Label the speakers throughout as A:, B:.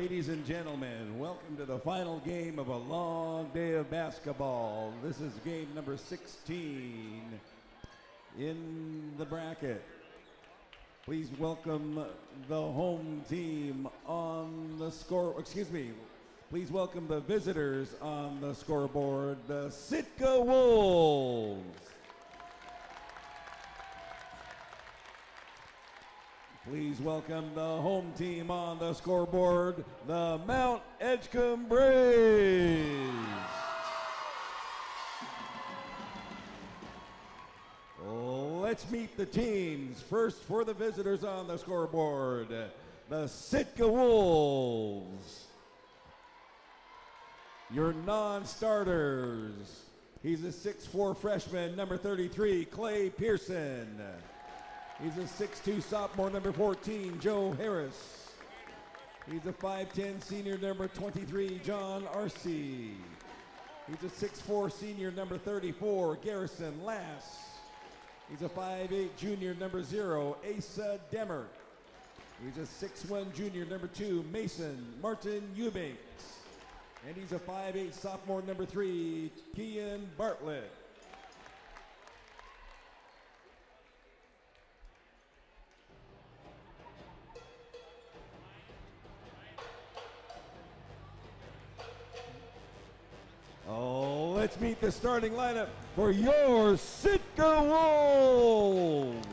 A: Ladies and gentlemen, welcome to the final game of a long day of basketball. This is game number 16 in the bracket. Please welcome the home team on the score, please welcome the visitors on the scoreboard, the Sitka Wolves. Please welcome the home team on the scoreboard, the Mt.Edgecumbe Braves. Let's meet the teams. First, for the visitors on the scoreboard, the Sitka Wolves. Your non-starters. He's a 6'4" freshman, number 33, Clay Pearson. He's a 6'2" sophomore, number 14, Joe Harris. He's a 5'10" senior, number 23, John Arce. He's a 6'4" senior, number 34, Garrison Lass. He's a 5'8" junior, number 0, Asa Demmer. He's a 6'1" junior, number 2, Mason Martin Eubanks. And he's a 5'8" sophomore, number 3, Kian Bartlett. Oh, let's meet the starting lineup for your Sitka Wolves.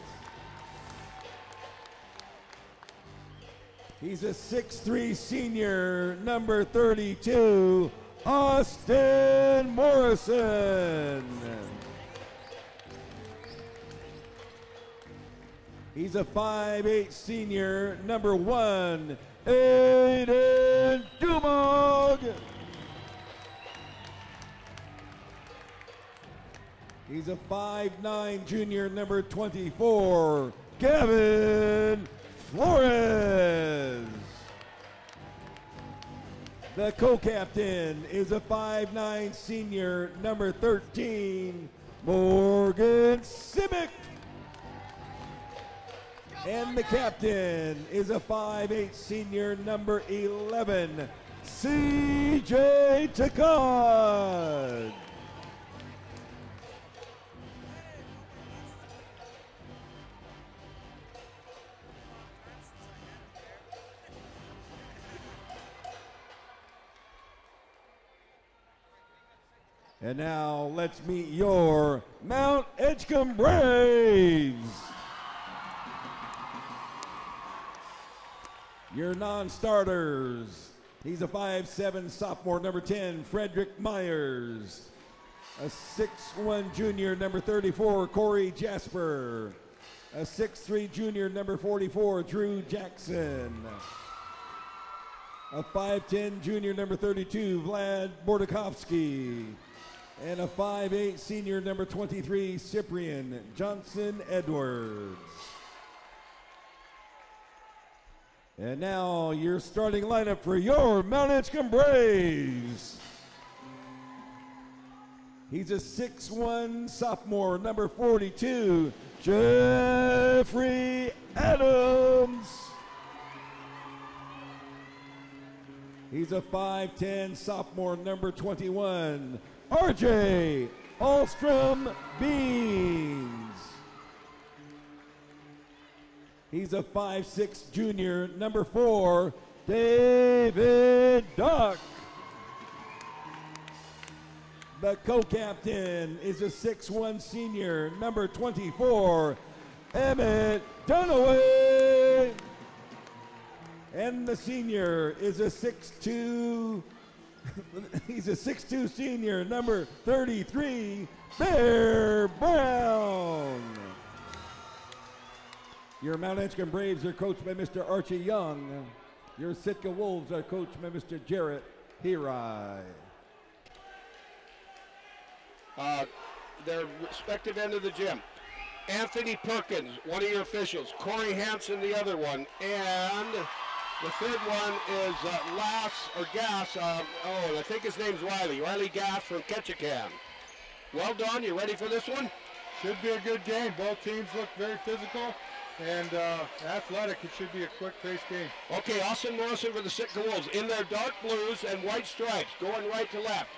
A: He's a 6'3" senior, number 32, Austin Morrison. He's a 5'8" senior, number 1, Aiden Dumog. He's a 5'9" junior, number 24, Gavin Flores. The co-captain is a 5'9" senior, number 13, Morgan Simic. And the captain is a 5'8" senior, number 11, CJ Takad. And now let's meet your Mt.Edgecumbe Braves. Your non-starters. He's a 5'7" sophomore, number 10, Frederick Myers. A 6'1" junior, number 34, Corey Jasper. A 6'3" junior, number 44, Drew Jackson. A 5'10" junior, number 32, Vlad Bordakovsky. And a 5'8" senior, number 23, Cyprian Johnson Edwards. And now your starting lineup for your Mt.Edgecumbe Braves. He's a 6'1" sophomore, number 42, Jeffrey Adams. He's a 5'10" sophomore, number 21, RJ Alstrom Beans. He's a 5'6" junior, number 4, David Duck. The co-captain is a 6'1" senior, number 24, Emmett Dunaway. And the senior is a 6'2", he's a 6'2" senior, number 33, Bear Brown. Your Mt.Edgecumbe Braves are coached by Mr. Archie Young. Your Sitka Wolves are coached by Mr. Jarrett Hirai.
B: Their respective end of the gym. Anthony Perkins, one of your officials. Corey Hansen, the other one. And the third one is Lass, or Gass, I think his name's Riley. Riley Gass from Ketchikan. Well done, you ready for this one?
C: Should be a good game. Both teams look very physical. and athletic. It should be a quick-paced game.
B: Okay, Austin Morrison for the Sitka Wolves in their dark blues and white stripes, going right to left.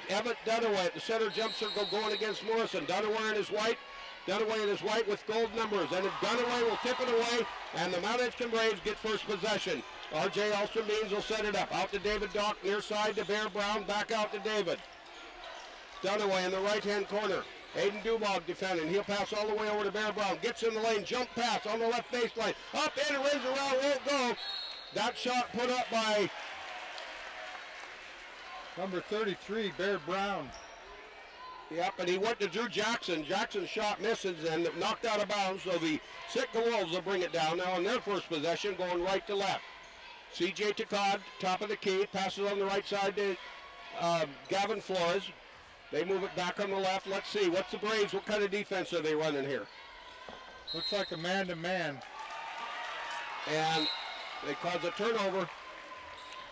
B: Emmett Dunaway at the center jump circle going against Morrison. Dunaway in his white. Dunaway in his white with gold numbers. And if Dunaway will tip it away, and the Mt.Edgecumbe Braves get first possession. R.J. Alstrom-Beans will set it up. Out to David Dock, near side to Bear Brown. Back out to David. Dunaway in the right-hand corner. Aiden Dumog defending. He'll pass all the way over to Bear Brown. Gets in the lane. Jump pass on the left baseline. Up in, rings around, won't go. That shot put up by
C: number 33, Bear Brown.
B: Yep, and he went to Drew Jackson. Jackson's shot misses and knocked out of bounds, so the Sitka Wolves will bring it down now on their first possession, going right to left. C.J. Takad, top of the key, passes on the right side to Gavin Flores. They move it back on the left. Let's see, what's the Braves? What kind of defense are they running here?
C: Looks like a man-to-man.
B: And they cause a turnover.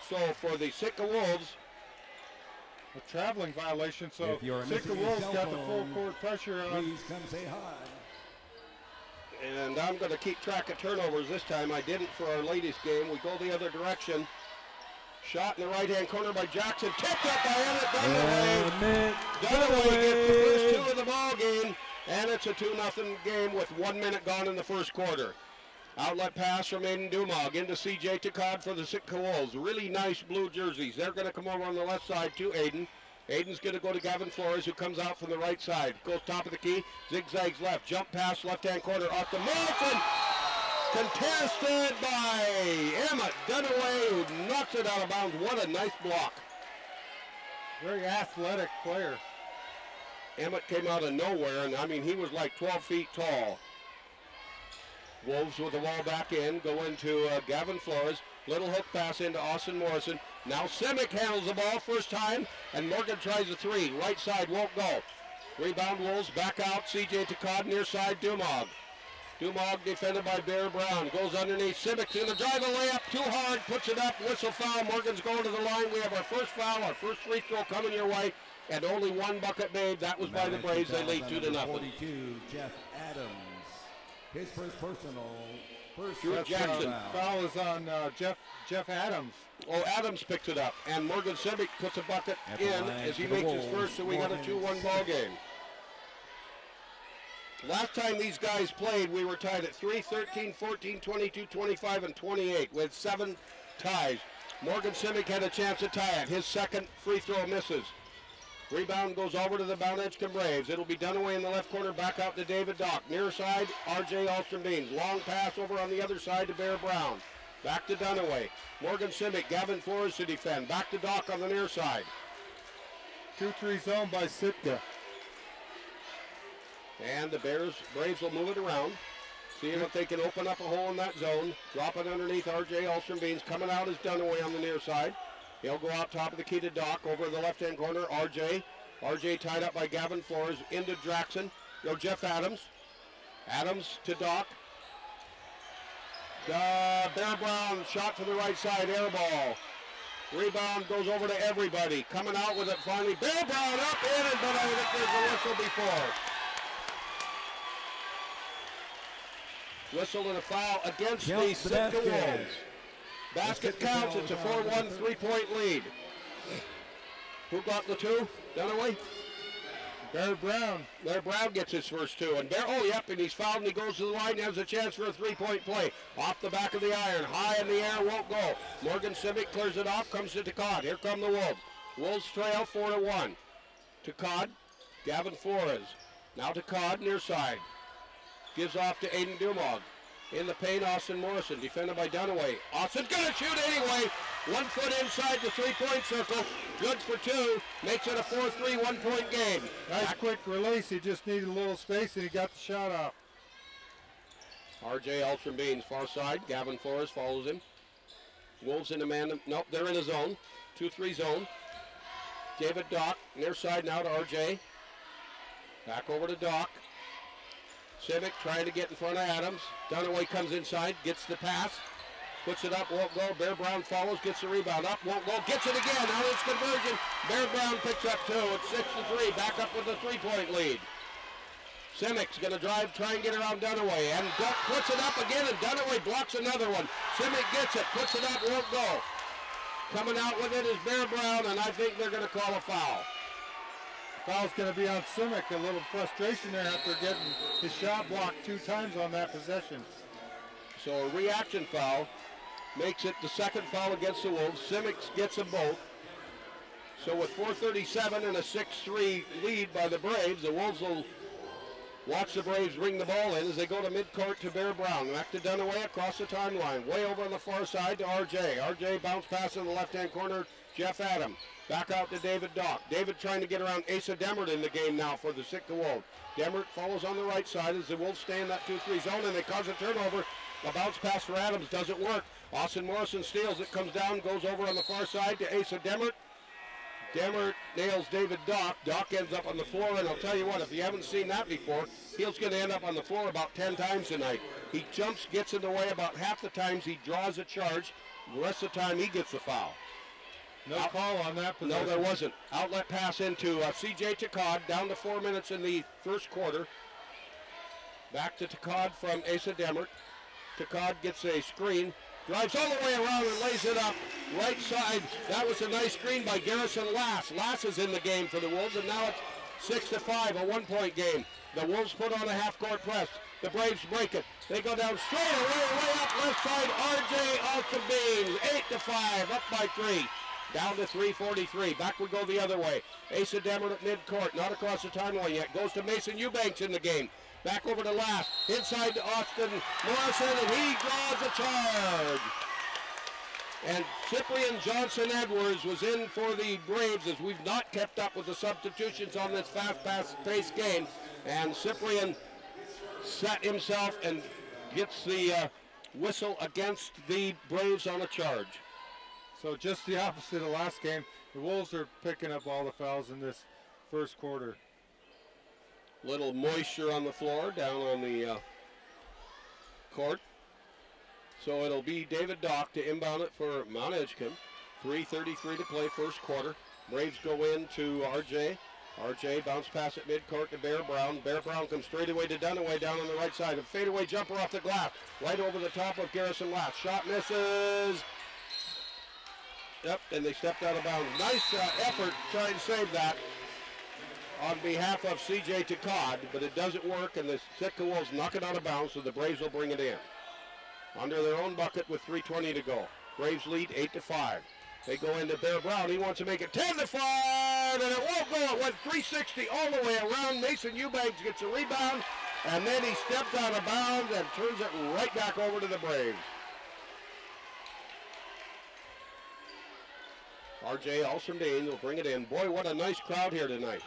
B: So for the Sitka Wolves,
C: a traveling violation, so
A: Sitka
C: Wolves got the full court pressure on.
A: Please come say hi.
B: And I'm going to keep track of turnovers this time. I didn't for our ladies game. We go the other direction. Shot in the right-hand corner by Jackson. Tipped up by Emmett Dunaway. Dunaway gets the first two of the ball game, and it's a 2-0 game with 1 minute gone in the first quarter. Outlet pass from Aiden Dumog into C.J. Takad for the Sitka Wolves. Really nice blue jerseys. They're going to come over on the left side to Aiden. Aiden's going to go to Gavin Flores, who comes out from the right side. Goes top of the key, zigzags left, jump pass, left-hand corner, off the Morrison. Contested by Emmett Dunaway, who knocks it out of bounds. What a nice block.
C: Very athletic player.
B: Emmett came out of nowhere, and I mean, he was like 12 feet tall. Wolves with the ball back in, go into Gavin Flores. Little hook pass into Austin Morrison. Now Simic handles the ball first time, and Morgan tries a three. Right side won't go. Rebound Wolves, back out. C.J. Takad near side, Dumog. Dumog defended by Bear Brown. Goes underneath. Simic's in the drive, a layup, too hard, puts it up, whistle foul. Morgan's going to the line. We have our first foul, our first free throw coming your way, and only one bucket made. That was by the Braves. They lead 2-0.
A: 42, Jeff Adams. His first personal.
B: Drew Jackson.
C: Foul is on Jeff Adams.
B: Oh, Adams picks it up, and Morgan Simic puts a bucket in as he makes his first, so we got a 2-1 ball game. Last time these guys played, we were tied at 3, 13, 14, 22, 25, and 28 with 7 ties. Morgan Simic had a chance to tie it. His second free throw misses. Rebound goes over to the Mt.Edgecumbe Braves. It'll be Dunaway in the left corner, back out to David Dock. Near side, R.J. Alstrom-Beans. Long pass over on the other side to Bear Brown. Back to Dunaway. Morgan Simic, Gavin Flores to defend. Back to Dock on the near side.
C: 2-3 zone by Sitka.
B: And the Braves will move it around. Seeing if they can open up a hole in that zone. Drop it underneath R.J. Alstrom-Beans. Coming out is Dunaway on the near side. He'll go out top of the key to Dock, over the left-hand corner, R.J. R.J. tied up by Gavin Flores, into Jackson. Jeff Adams. Adams to Dock. Bear Brown, shot to the right side, air ball. Rebound goes over to everybody. Coming out with it finally. Bear Brown up in it, but I think there's a whistle before. Whistle and a foul against the Sitka Wolves. Basket counts. It's a 4-1 3-point lead. Who got the two? Dunaway?
C: Bear Brown.
B: Bear Brown gets his first two. And and he's fouled and he goes to the line and has a chance for a 3-point play. Off the back of the iron. High in the air, won't go. Morgan Simic clears it off, comes to Takad. Here come the Wolves. Wolves trail 4-1. Takad, Gavin Flores. Now Takad, near side. Gives off to Aiden Dumog. In the paint, Austin Morrison, defended by Dunaway. Austin's gonna shoot anyway. 1 foot inside the 3-point circle. Good for 2. Makes it a 4-3 1-point game.
C: Nice quick release. He just needed a little space and he got the shot off.
B: R.J. Alstrom-Beans, far side. Gavin Flores follows him. Wolves in a man. Nope, they're in a zone. 2-3 zone. David Dock, near side now to R.J. Back over to Dock. Simic trying to get in front of Adams. Dunaway comes inside, gets the pass, puts it up, won't go. Bear Brown follows, gets the rebound up, won't go, gets it again. Now it's conversion. Bear Brown picks up 2. It's 6-3. Back up with a 3-point lead. Simic's going to drive, try and get around Dunaway, and Duck puts it up again, and Dunaway blocks another one. Simic gets it, puts it up, won't go. Coming out with it is Bear Brown, and I think they're going to call a foul.
C: Foul's going to be on Simic. A little frustration there after getting his shot blocked 2 times on that possession.
B: So a reaction foul makes it the second foul against the Wolves. Simic gets them both. So with 4:37 and a 6-3 lead by the Braves, the Wolves will watch the Braves bring the ball in as they go to midcourt to Bear Brown. Back to Dunaway across the timeline. Way over on the far side to RJ. RJ bounce pass in the left-hand corner. Jeff Adam. Back out to David Dock. David trying to get around Asa Demert in the game now for the Sitka Wolves. Demert follows on the right side as the Wolves stay in that 2-3 zone, and they cause a turnover. A bounce pass for Adams doesn't work. Austin Morrison steals it, comes down, goes over on the far side to Asa Demert. Demert nails David Dock. Dock ends up on the floor, and I'll tell you what, if you haven't seen that before, he's going to end up on the floor about 10 times tonight. He jumps, gets in the way about half the times he draws a charge. The rest of the time he gets the foul.
C: No call on that possession.
B: No, there wasn't. Outlet pass into C.J. Takad, down to 4 minutes in the first quarter. Back to Takad from Asa Demert. Takad gets a screen, drives all the way around and lays it up right side. That was a nice screen by Garrison Lass. Lass is in the game for the Wolves, and now it's 6-5, a 1-point game. The Wolves put on a half-court press. The Braves break it. They go down straight away, way up left side. RJ off the beam, 8-5, up by 3. Down to 3:43. Back we go the other way. Asa Demert at midcourt, not across the timeline yet. Goes to Mason Eubanks in the game. Back over to Lass. Inside to Austin Morrison, and he draws a charge. And Cyprian Johnson-Edwards was in for the Braves, as we've not kept up with the substitutions on this fast-paced game. And Cyprian set himself and gets the whistle against the Braves on a charge.
C: So just the opposite of last game. The Wolves are picking up all the fouls in this first quarter.
B: Little moisture on the floor down on the court. So it'll be David Dock to inbound it for Mt.Edgecumbe. 3:33 to play first quarter. Braves go in to RJ. RJ bounce pass at midcourt to Bear Brown. Bear Brown comes straight away to Dunaway down on the right side. A fadeaway jumper off the glass. Right over the top of Garrison Lass. Shot misses. Yep, and they stepped out of bounds. Nice effort trying to save that on behalf of C.J. Takad, but it doesn't work, and the Sitka Wolves knock it out of bounds, so the Braves will bring it in. Under their own bucket with 3:20 to go. Braves lead 8-5. They go into Bear Brown. He wants to make it 10-5, and it won't go. It went 360 all the way around. Mason Eubanks gets a rebound, and then he steps out of bounds and turns it right back over to the Braves. RJ Alsondane will bring it in. Boy, what a nice crowd here tonight.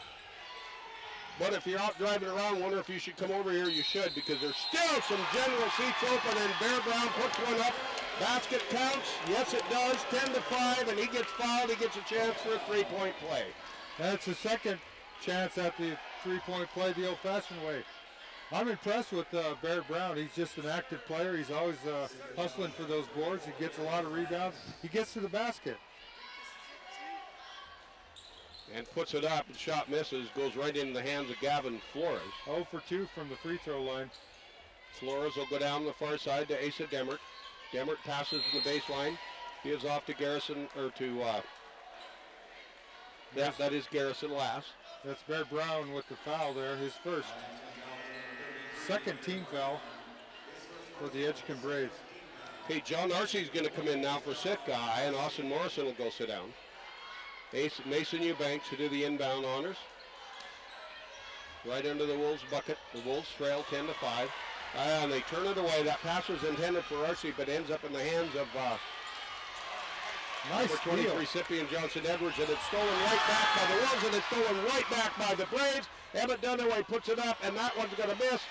B: But if you're out driving around, wonder if you should come over here. You should, because there's still some general seats open, and Bear Brown puts one up. Basket counts. Yes, it does. 10-5, and he gets fouled. He gets a chance for a three-point play.
C: That's the second chance at the three-point play the old-fashioned way. I'm impressed with Bear Brown. He's just an active player. He's always hustling for those boards. He gets a lot of rebounds. He gets to the basket.
B: And puts it up, and shot misses, goes right into the hands of Gavin Flores.
C: 0 for 2 from the free throw line.
B: Flores will go down the far side to Asa Demert. Demert passes to the baseline, gives off to Garrison, or to, that is Garrison Lass.
C: That's Bear Brown with the foul there, his first. Second team foul for the Edgecumbe Braves.
B: Okay, John Arcee's going to come in now for Sitka, and Austin Morrison will go sit down. Mason Eubanks to do the inbound honors. Right under the Wolves bucket. The Wolves trail 10-5. And they turn it away. That pass was intended for Arcee, but ends up in the hands of number 23, Cyprian Johnson-Edwards, and it's stolen right back by the Wolves, and it's stolen right back by the Braves. Emmett Dunaway puts it up, and that one's going to miss.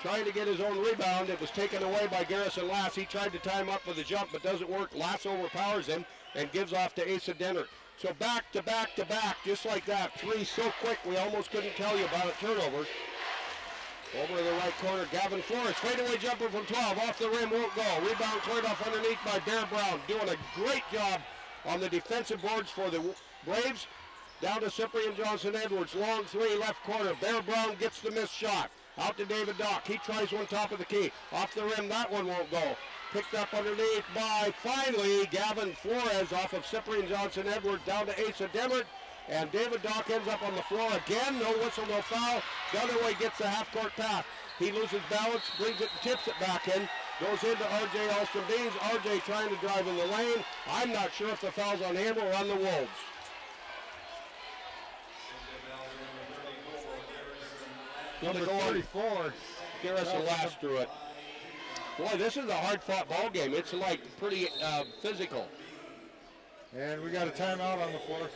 B: Trying to get his own rebound. It was taken away by Garrison Lass. He tried to time up for the jump, but doesn't work. Lass overpowers him and gives off to Asa Demert. So back to back to back, just like that. Three so quick, we almost couldn't tell you about it. Turnovers. Over in the right corner, Gavin Flores. Fadeaway jumper from 12. Off the rim, won't go. Rebound cleared off underneath by Bear Brown. Doing a great job on the defensive boards for the Braves. Down to Cyprian Johnson-Edwards. Long three, left corner. Bear Brown gets the missed shot. Out to David Dock. He tries one top of the key. Off the rim, that one won't go. Picked up underneath by, finally, Gavin Flores off of Cyprian Johnson-Edwards down to Asa Demmert. And David Dock ends up on the floor again. No whistle, no foul. Dunaway gets the half-court pass. He loses balance, brings it and tips it back in. Goes into R.J. Alston-Beans. R.J. trying to drive in the lane. I'm not sure if the foul's on him or on the Wolves.
C: Number 34.
B: Garrison last through it. Boy, this is a hard-fought ball game. It's like pretty physical.
C: And we got a timeout on the floor.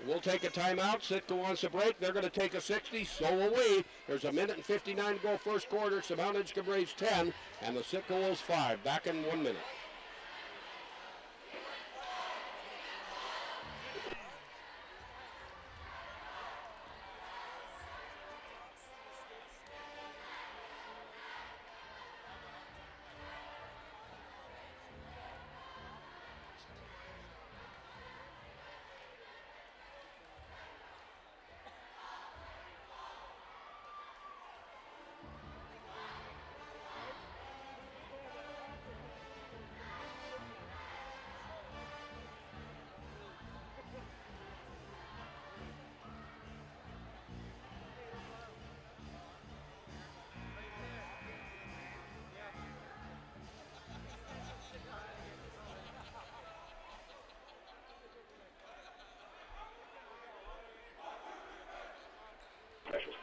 B: We'll take a timeout. Sitka wants a break. They're going to take a 60. So will we. There's a minute and 59 to go first quarter. It's the Mt.Edgecumbe Braves 10 and the Sitka Wolves 5. Back in 1 minute.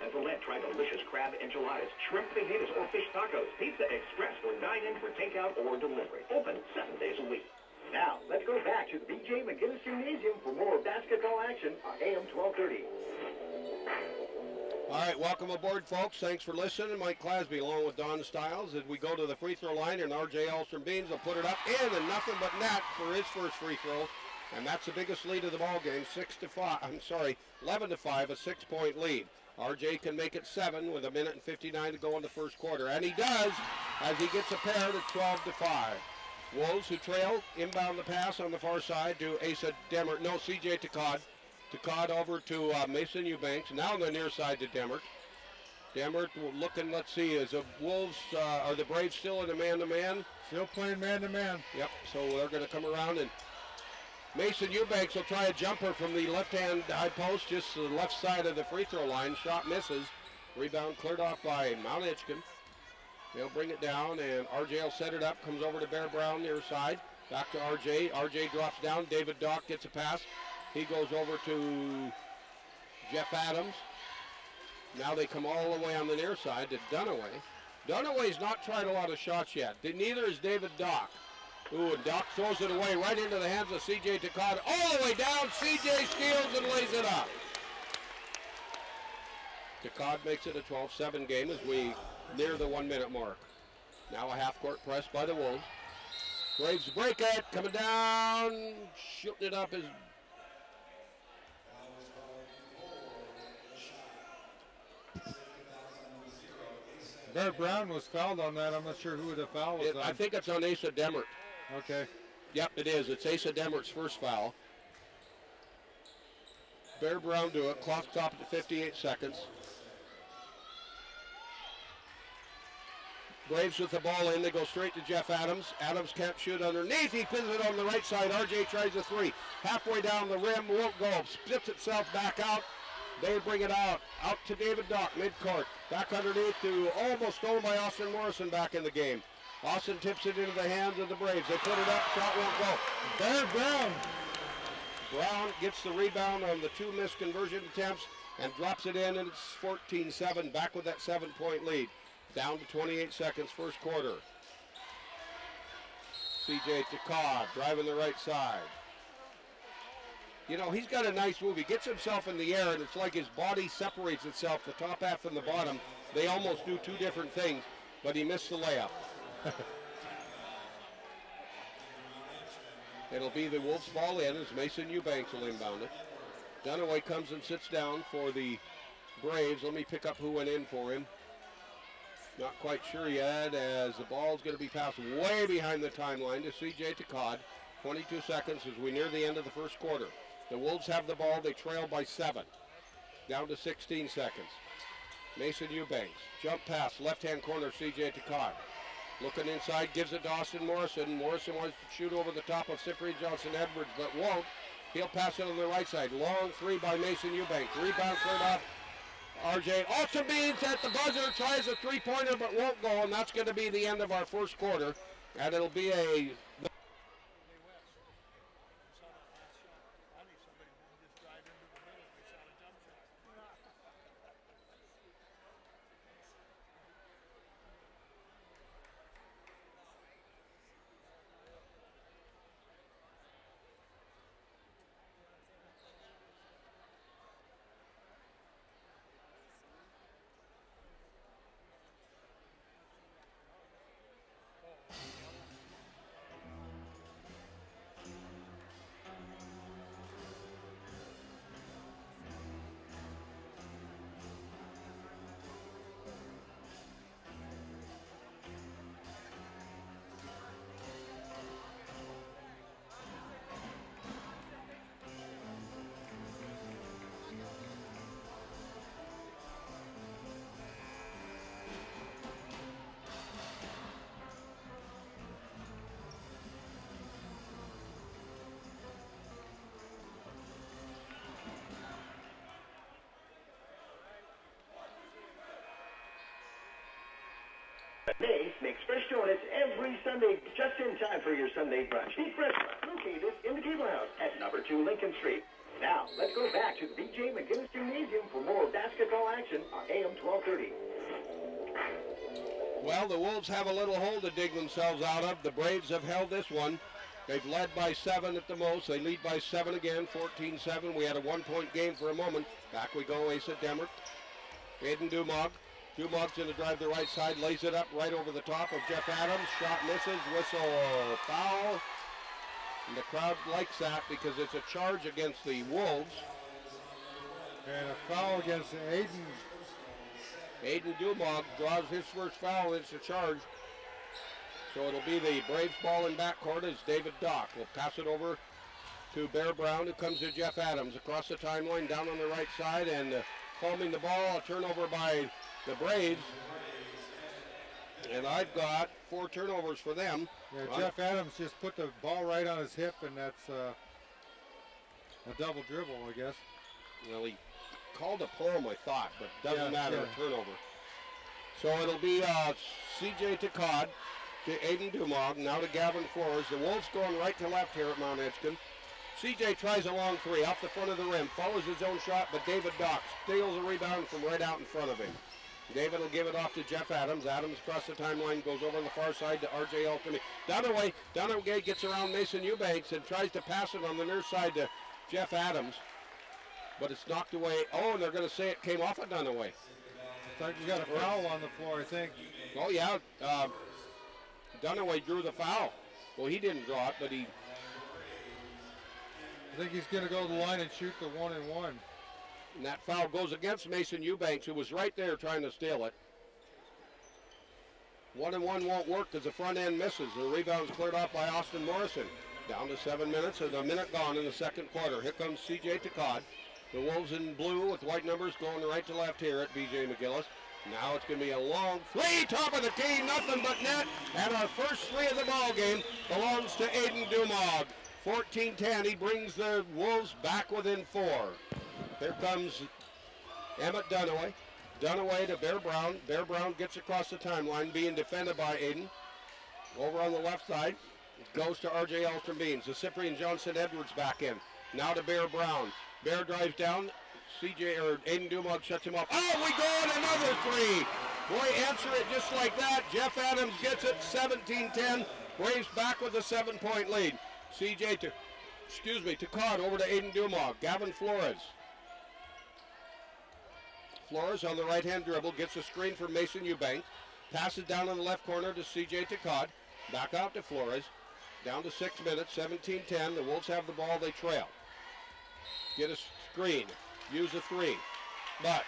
D: Evelette tried delicious crab enchiladas, shrimp fajitas, or fish tacos. Pizza Express for dine-in, for takeout, or delivery. Open 7 days a week. Now, let's go back to the B.J. McGinnis Gymnasium for more basketball action on AM 1230.
B: All right, welcome aboard, folks. Thanks for listening. Mike Clasby along with Don Stiles as we go to the free throw line, and R.J. Alston-Beans will put it up in, and nothing but net for his first free throw. And that's the biggest lead of the ball game, 11 to 5, a 6-point lead. RJ can make it 7 with a minute and 59 to go in the first quarter. And he does as he gets a pair to 12 to 5. Wolves, who trail, inbound the pass on the far side to Asa Demmert. No, CJ Takad. Takad over to Mason Eubanks. Now on the near side to Demmert. Demmert looking, let's see, is the Wolves, are the Braves still in a man-to-man?
C: Still playing man-to-man.
B: Yep, so they're going to come around, and Mason Eubanks will try a jumper from the left-hand high post, just to the left side of the free throw line. Shot misses. Rebound cleared off by Mt.Edgecumbe. They'll bring it down, and RJ will set it up. Comes over to Bear Brown near side. Back to RJ. RJ drops down. David Dock gets a pass. He goes over to Jeff Adams. Now they come all the way on the near side to Dunaway. Dunaway's not tried a lot of shots yet. Neither is David Dock. Ooh, and Dock throws it away right into the hands of C.J. Takada. All the way down, C.J. steals and lays it up. Takada makes it a 12-7 game as we near the 1 minute mark. Now a half-court press by the Wolves. Braves break it, coming down, shooting it up is
C: Bear Brown was fouled on that. I'm not sure who the foul was on.
B: I think it's on Asa Demmert.
C: Okay.
B: Yep, it is. It's Asa Demmert's first foul. Bear Brown do it. Clock stopped at 58 seconds. Braves with the ball in. They go straight to Jeff Adams. Adams can't shoot underneath. He pins it on the right side. RJ tries a three. Halfway down the rim. Won't go. Splits itself back out. They bring it out. Out to David Dock, midcourt. Back underneath to almost stolen by Austin Morrison back in the game. Austin tips it into the hands of the Braves. They put it up. Shot won't go.
C: Bear Brown.
B: Brown gets the rebound on the 2 missed conversion attempts and drops it in, and it's 14-7. Back with that 7-point lead. Down to 28 seconds, first quarter. C.J. Takad driving the right side. You know, he's got a nice move. He gets himself in the air, and it's like his body separates itself, the top half and the bottom. They almost do 2 different things, but he missed the layup. It'll be the Wolves ball in as Mason Eubanks will inbound it. Dunaway comes and sits down for the Braves. Let me pick up who went in for him. Not quite sure yet, as the ball's going to be passed way behind the timeline to C.J. Takad. 22 seconds as we near the end of the first quarter. The Wolves have the ball. They trail by 7. Down to 16 seconds. Mason Eubanks. Jump pass. Left-hand corner, C.J. Takad. Looking inside, gives it to Austin Morrison. Morrison wants to shoot over the top of Cyprian Johnson-Edwards, but won't. He'll pass it on the right side. Long 3 by Mason Eubanks. Rebound cleared off. RJ Altenbeans at the buzzer, tries a 3-pointer, but won't go, and that's going to be the end of our first quarter. And it'll be a...
D: MEHS makes fresh donuts every Sunday, just in time for your Sunday brunch. Deep Restaurant, located in the Cable House at number 2 Lincoln Street. Now, let's go back to the V.J. McGinnis Gymnasium for more basketball action on AM 1230.
B: Well, the Wolves have a little hole to dig themselves out of. The Braves have held this one. They've led by 7 at the most. They lead by 7 again, 14-7. We had a 1-point game for a moment. Back we go, Asa Demert. Aiden Dumog. Dumog's going to drive the right side, lays it up right over the top of Jeff Adams. Shot misses, whistle, foul. And the crowd likes that because it's a charge against the Wolves.
C: And a foul against Aiden.
B: Aiden Dumog draws his first foul. It's a charge. So it'll be the Braves ball in backcourt as David Dock will pass it over to Bear Brown, who comes to Jeff Adams across the timeline down on the right side and palming the ball. A turnover by the Braves. And I've got 4 turnovers for them.
C: Yeah, Jeff Adams just put the ball right on his hip, and that's a double dribble, I guess.
B: Well, he called a palm, I thought, but doesn't matter,
C: yeah.
B: a turnover. So it'll be C.J. Takad to Aiden Dumog, now to Gavin Flores. The Wolves going right to left here at Mt.Edgecumbe. C.J. tries a long 3 off the front of the rim, follows his own shot, but David Dock steals a rebound from right out in front of him. David will give it off to Jeff Adams. Adams across the timeline, goes over on the far side to R.J. Alton. Dunaway gets around Mason Eubanks and tries to pass it on the near side to Jeff Adams, but it's knocked away. Oh, and they're going to say it came off of Dunaway.
C: It's like you got a foul on the floor, I think.
B: Oh, yeah. Dunaway drew the foul. Well, he didn't draw it, but he...
C: I think he's going to go to the line and shoot the 1-and-1.
B: And that foul goes against Mason Eubanks, who was right there trying to steal it. 1-and-1 won't work because the front end misses. The rebound's cleared off by Austin Morrison. Down to 7 minutes and a minute gone in the second quarter. Here comes C.J. Takad. The Wolves in blue with white numbers going right to left here at B.J. McGillis. Now it's going to be a long 3, top of the key, nothing but net. And our first 3 of the ball game belongs to Aiden Dumog. 14-10, he brings the Wolves back within 4. Here comes Emmett Dunaway. Dunaway to Bear Brown. Bear Brown gets across the timeline, being defended by Aiden. Over on the left side, it goes to R.J. Alton-Beans. The Cyprian Johnson-Edwards back in. Now to Bear Brown. Bear drives down. Aiden Dumog shuts him off. Oh, we go on another 3. Boy, answer it just like that. Jeff Adams gets it, 17-10. Braves back with a 7-point lead. Takad over to Aiden Dumog. Gavin Flores. Flores on the right-hand dribble, gets a screen from Mason Eubank. Passes down in the left corner to C.J. Takad. Back out to Flores. Down to 6 minutes, 17-10. The Wolves have the ball, they trail. Get a screen. Use a 3. But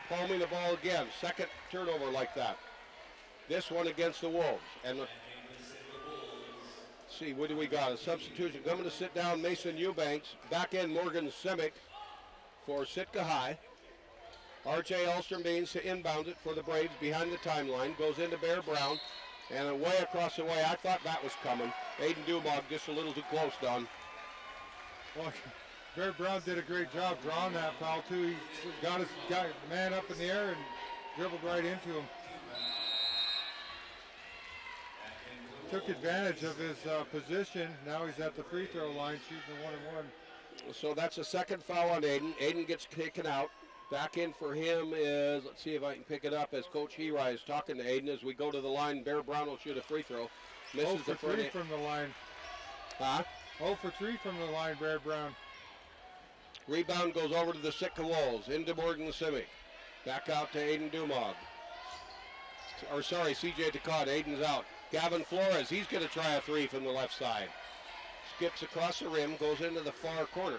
B: palming the ball again. Second turnover like that. This one against the Wolves. And see, what do we got? A substitution coming to sit down, Mason Eubanks. Back in Morgan Simic for Sitka High. R.J. Ulstrom-Beans to inbound it for the Braves behind the timeline. Goes into Bear Brown. And away across the way, I thought that was coming. Aiden Dumog just a little too close, Don.
C: Well, Bear Brown did a great job drawing that foul, too. He got his man up in the air and dribbled right into him. Took advantage of his position. Now he's at the free throw line shooting the 1-and-1.
B: So that's a second foul on Aiden. Aiden gets taken out. Back in for him is, let's see if I can pick it up as Coach Herai is talking to Aiden as we go to the line. Bear Brown will shoot a free throw. Misses the front
C: 3 from the line.
B: Huh?
C: 0 for 3 from the line, Bear Brown.
B: Rebound goes over to the Sitka Wolves, into Morgan Simic. Back out to Aiden Dumog. Or sorry, CJ Takad, Aiden's out. Gavin Flores, he's going to try a 3 from the left side. Skips across the rim, goes into the far corner.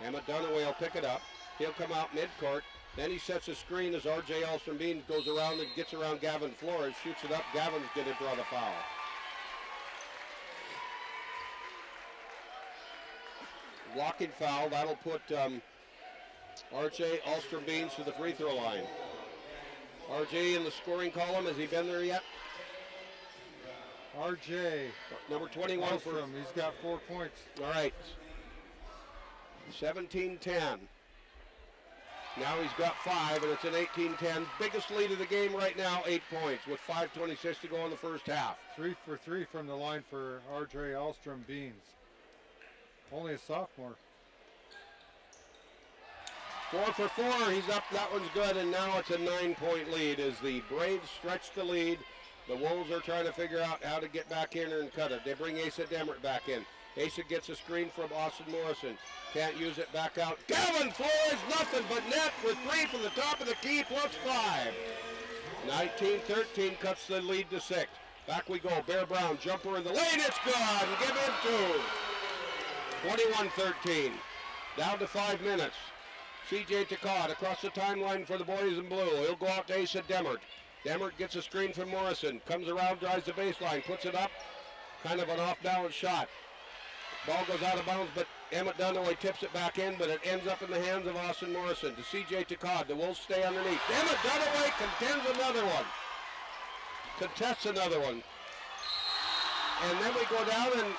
B: Emmett Dunaway will pick it up. He'll come out midcourt. Then he sets a screen as R.J. Ulstrom-Beans goes around and gets around Gavin Flores, shoots it up. Gavin's going to draw the foul. Blocking foul, that'll put R.J. Ulstrom-Beans to the free throw line. R.J. in the scoring column, has he been there yet?
C: R.J.
B: Number 21
C: Ulstrom,
B: for...
C: he's got 4 points.
B: All right. 17-10. Now he's got 5, and it's an 18-10. Biggest lead of the game right now, 8 points, with 5:26 to go in the first half.
C: 3 for 3 from the line for R.J. Ulstrom-Beans. Only a sophomore.
B: 4 for 4, he's up, that one's good, and now it's a 9-point lead as the Braves stretch the lead. The Wolves are trying to figure out how to get back in and cut it. They bring Asa Demert back in. Asa gets a screen from Austin Morrison. Can't use it, back out. Gavin Flores, nothing but net for 3 from the top of the key, plus 5. 19-13 cuts the lead to 6. Back we go, Bear Brown, jumper in the lane, it's good, and give him 2. 21-13, down to 5 minutes. CJ Takad across the timeline for the boys in blue. He'll go out to Asa Demert. Demert gets a screen from Morrison, comes around, drives the baseline, puts it up. Kind of an off-balance shot. Ball goes out of bounds, but Emmett Dunaway tips it back in, but it ends up in the hands of Austin Morrison. To CJ Takad, the Wolves stay underneath. Emmett Dunaway contends another one. Contests another one. And then we go down and...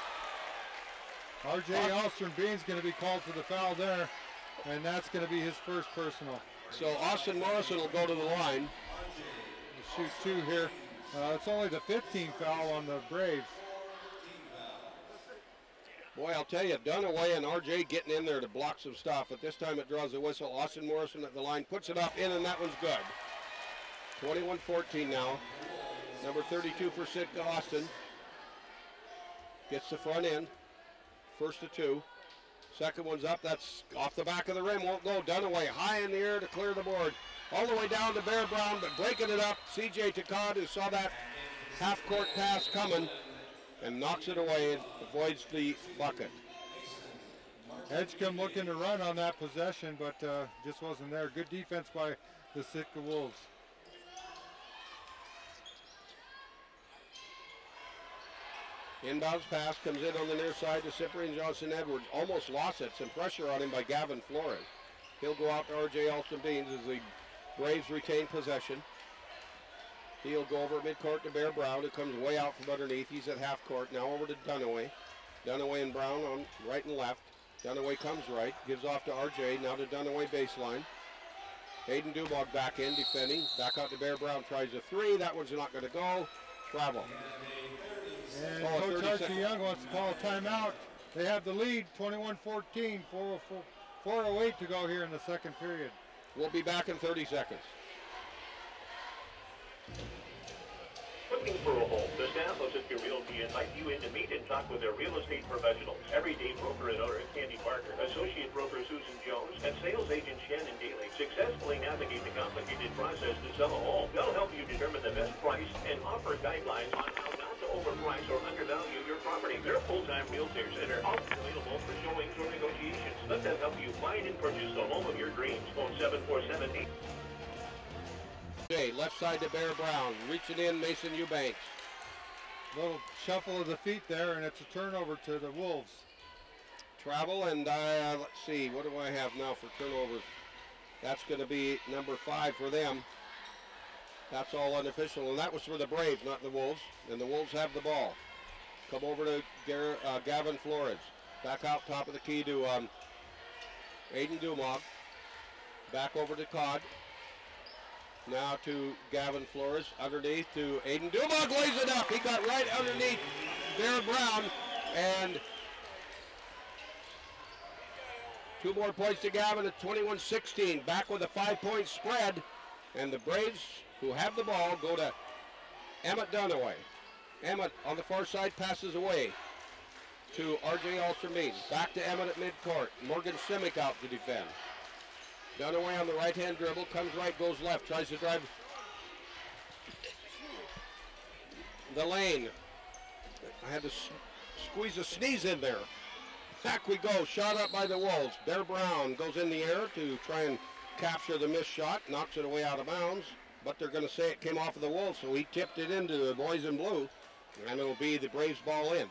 C: R.J. Ulstrom-Beans going to be called for the foul there, and that's going to be his first personal.
B: So Austin Morrison will go to the line.
C: He'll shoot 2 here. It's only the 15th foul on the Braves.
B: Boy, I'll tell you, Dunaway and R.J. getting in there to block some stuff. At this time, it draws the whistle. Austin Morrison at the line puts it up in, and that one's good. 21-14 now. Number 32 for Sitka, Austin. Gets the front end. First to 2. Second one's up. That's off the back of the rim. Won't go. Dunaway high in the air to clear the board. All the way down to Bear Brown, but breaking it up. C.J. Takad, who saw that half-court pass coming, and knocks it away and avoids the bucket.
C: Edgecumbe looking to run on that possession, but just wasn't there. Good defense by the Sitka Wolves.
B: Inbounds pass comes in on the near side to Cyprian Johnson Edwards. Almost lost it. Some pressure on him by Gavin Flores. He'll go out to R.J. Ulstrom-Beans as the Braves retain possession. He'll go over midcourt to Bear Brown, who comes way out from underneath. He's at half court. Now over to Dunaway. Dunaway and Brown on right and left. Dunaway comes right, gives off to R.J. Now to Dunaway baseline. Aiden Dumog back in, defending. Back out to Bear Brown, tries a 3. That one's not going to go. Travel.
C: And Coach Archie Young wants to call a timeout. They have the lead, 21-14, 4:08 to go here in the second period.
B: We'll be back in 30 seconds.
D: Looking for a home? The staff of Sitka Realty invite you in to meet and talk with their real estate professionals. Everyday broker and owner Candy Parker, associate broker Susan Jones, and sales agent Shannon Daly successfully navigate the complicated process to sell a home. They'll help you determine the best price and offer guidelines on how not to overprice or undervalue your property. They're full-time realtors and are often available for showings or negotiations. Let them help you find and purchase the home of your dreams. Phone 747-8.
B: Left side to Bear Brown, reaching in Mason Eubanks.
C: Little shuffle of the feet there, and it's a turnover to the Wolves.
B: Travel, and let's see, what do I have now for turnovers? That's going to be number 5 for them. That's all unofficial, and that was for the Braves, not the Wolves. And the Wolves have the ball. Come over to Gavin Flores. Back out top of the key to Aiden Dumog. Back over to Todd. Now to Gavin Flores. Underneath to Aiden Dumog. Lays it up. He got right underneath Bear Brown. And 2 more points to Gavin at 21-16. Back with a 5-point spread. And the Braves, who have the ball, go to Emmett Dunaway. Emmett on the far side passes away to R.J. Alstermead. Back to Emmett at midcourt. Morgan Simic out to defend. Dunaway on the right-hand dribble. Comes right, goes left. Tries to drive the lane. I had to squeeze a sneeze in there. Back we go. Shot up by the Wolves. Bear Brown goes in the air to try and capture the missed shot. Knocks it away out of bounds. But they're going to say it came off of the Wolves, so he tipped it into the boys in blue. And it'll be the Braves ball in.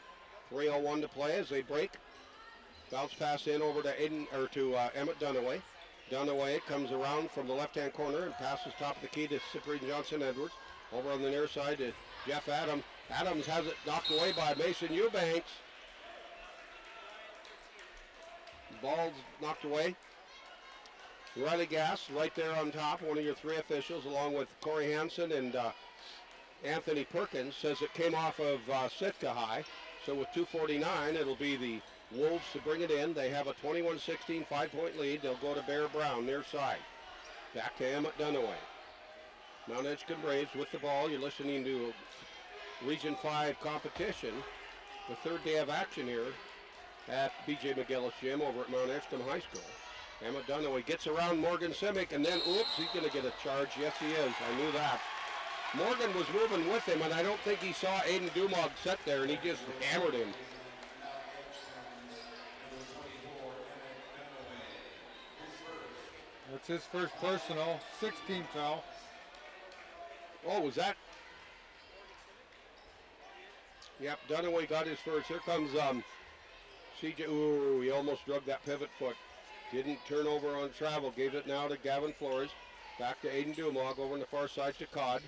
B: 3:01 to play as they break. Bounce pass in over to Emmett Dunaway. Dunaway comes around from the left-hand corner and passes top of the key to Cyprian Johnson-Edwards. Over on the near side to Jeff Adams. Adams has it knocked away by Mason Eubanks. Ball's knocked away. Riley Gass right there on top, one of your 3 officials, along with Corey Hansen and Anthony Perkins, says it came off of Sitka High. So with 2:49, it'll be the Wolves to bring it in. They have a 21-16 5-point lead. They'll go to Bear Brown near side. Back to Emmett Dunaway. Mt.Edgecumbe Braves with the ball. You're listening to Region 5 competition. The 3rd day of action here at B.J. McGillis Gym over at Mt.Edgecumbe High School. Emmett Dunaway gets around Morgan Simic, and then, oops, he's going to get a charge. Yes, he is. I knew that. Morgan was moving with him, and I don't think he saw Aiden Dumog set there, and he just hammered him.
C: That's his first personal, 16 foul.
B: Oh, was that? Yep, Dunaway got his first. Here comes CJ. Ooh, he almost drug that pivot foot. Didn't turn over on travel. Gave it now to Gavin Flores. Back to Aiden Dumog over on the far side to Codd.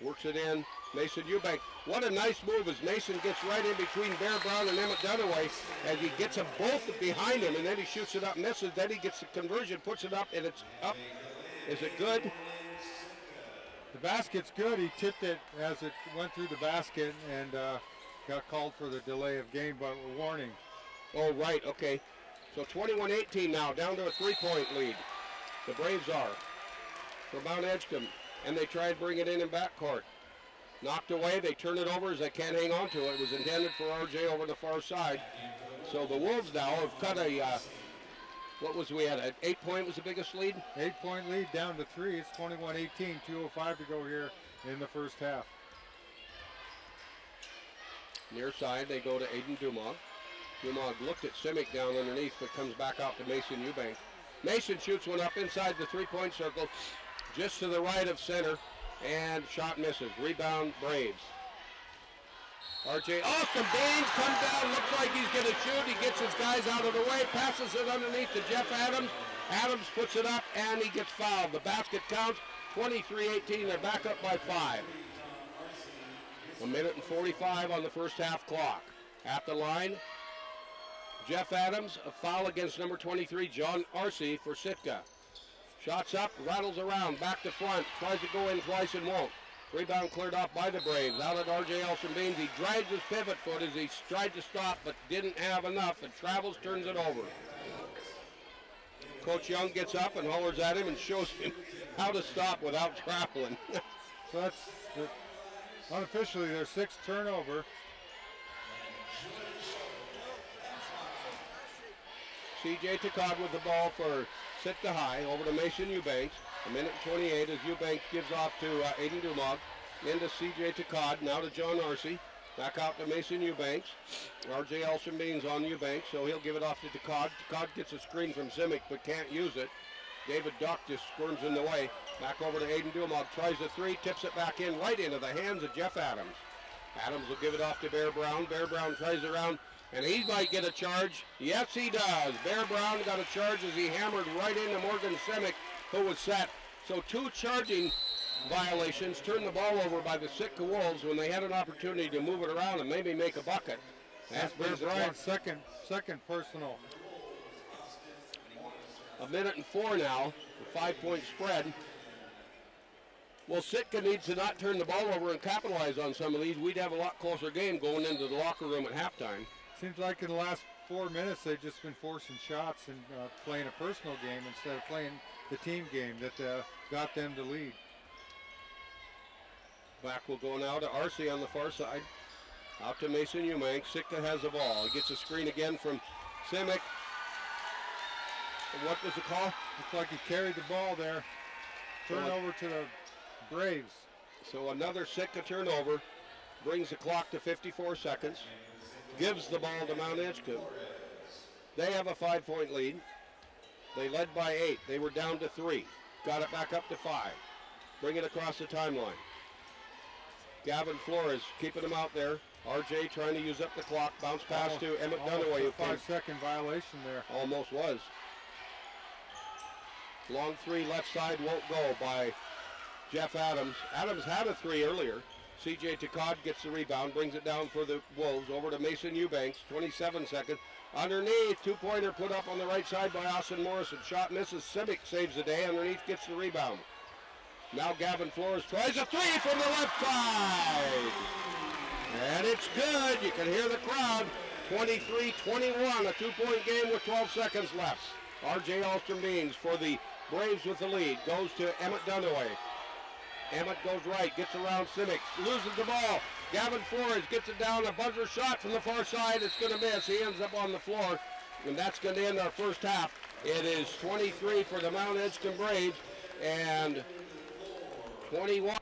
B: Works it in. Mason Eubank. What a nice move as Mason gets right in between Bear Brown and Emmett Dunaway as he gets them both behind him, and then he shoots it up, misses. Then he gets the conversion, puts it up, and it's up. Is it good?
C: The basket's good. He tipped it as it went through the basket and got called for the delay of game, but warning.
B: Oh, right. Okay. So 21-18 now, down to a 3-point lead. The Braves are for Mt.Edgecumbe, and they try and bring it in backcourt. Knocked away, they turn it over as they can't hang on to it. It was intended for RJ over the far side. So the Wolves now have cut a, what was we had, an 8-point was the biggest lead?
C: 8-point lead down to 3. It's 21-18, 2:05 to go here in the first half.
B: Near side, they go to Aiden Dumog. Dumog looked at Simic down underneath, but comes back out to Mason Eubank. Mason shoots one up inside the 3-point circle, just to the right of center, and shot misses. Rebound, Braves. RJ Austin Baines comes down, looks like he's going to shoot. He gets his guys out of the way, passes it underneath to Jeff Adams. Adams puts it up, and he gets fouled. The basket counts, 23-18. They're back up by 5. 1:45 on the first half clock. At the line, Jeff Adams, a foul against number 23, John Arce for Sitka. Shots up, rattles around, back to front, tries to go in twice and won't. Rebound cleared off by the Braves. Out at R.J. Olsen-Beans. He drags his pivot foot as he tried to stop, but didn't have enough, and Travels turns it over. Coach Young gets up and hollers at him and shows him how to stop without traveling.
C: So that's unofficially their 6th turnover.
B: C.J. Takad with the ball for Sitka High, over to Mason Eubanks. 1:28 as Eubanks gives off to Aiden Dumog. Into C.J. Takad, now to John Arce. Back out to Mason Eubanks. R.J. Olsen-Beans on Eubanks, so he'll give it off to Takad. Takad gets a screen from Simic, but can't use it. David Duck just squirms in the way. Back over to Aiden Dumog, tries a 3, tips it back in, right into the hands of Jeff Adams. Adams will give it off to Bear Brown. Bear Brown tries it around, and he might get a charge. Yes, he does. Bear Brown got a charge as he hammered right into Morgan Simic, who was set. So 2 charging violations, turned the ball over by the Sitka Wolves when they had an opportunity to move it around and maybe make a bucket.
C: That's Bear Brown's second personal.
B: 1:04 now, a 5-point spread. Well, Sitka needs to not turn the ball over and capitalize on some of these. We'd have a lot closer game going into the locker room at halftime.
C: Seems like in the last 4 minutes they've just been forcing shots and playing a personal game instead of playing the team game that got them to lead.
B: Back will go now to Arce on the far side. Out to Mason Eubank. Sitka has the ball. He gets a screen again from Simic. What was the call?
C: Looks like he carried the ball there. Turnover to the Braves.
B: So another Sitka turnover. Brings the clock to 54 seconds. Gives the ball to Mt.Edgecumbe. They have a 5-point lead. They led by 8. They were down to 3. Got it back up to 5. Bring it across the timeline. Gavin Flores keeping him out there. RJ trying to use up the clock. Bounce pass to Emmett Dunaway.
C: A 5-second violation there.
B: Almost was. Long 3 left side won't go by Jeff Adams. Adams had a 3 earlier. CJ Takad gets the rebound, brings it down for the Wolves over to Mason Eubanks. 27 seconds. Underneath, 2-pointer put up on the right side by Austin Morrison. Shot misses. Simic saves the day. Underneath gets the rebound. Now Gavin Flores tries a 3 from the left side. And it's good. You can hear the crowd. 23-21, a 2-point game with 12 seconds left. RJ Alston-Beans for the Braves with the lead. Goes to Emmett Dunaway. Emmett goes right, gets around Simic, loses the ball. Gavin Flores gets it down, a buzzer shot from the far side. It's going to miss. He ends up on the floor, and that's going to end our first half. It is 23 for the Mt.Edgecumbe Braves and 21.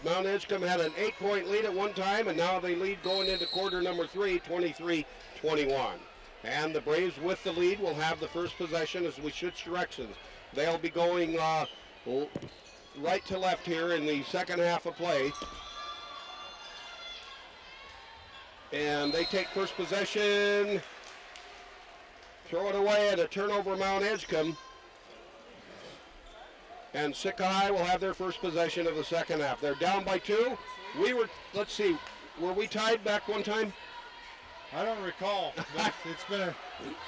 B: Mt.Edgecumbe had an 8-point lead at one time, and now they lead going into quarter number 3, 23-21. And the Braves with the lead will have the first possession as we switch directions. They'll be going right to left here in the second half of play. And they take first possession, throw it away at a turnover Mt.Edgecumbe. And Sikai will have their first possession of the second half. They're down by 2. Let's see, were we tied back one time?
C: I don't recall. It's been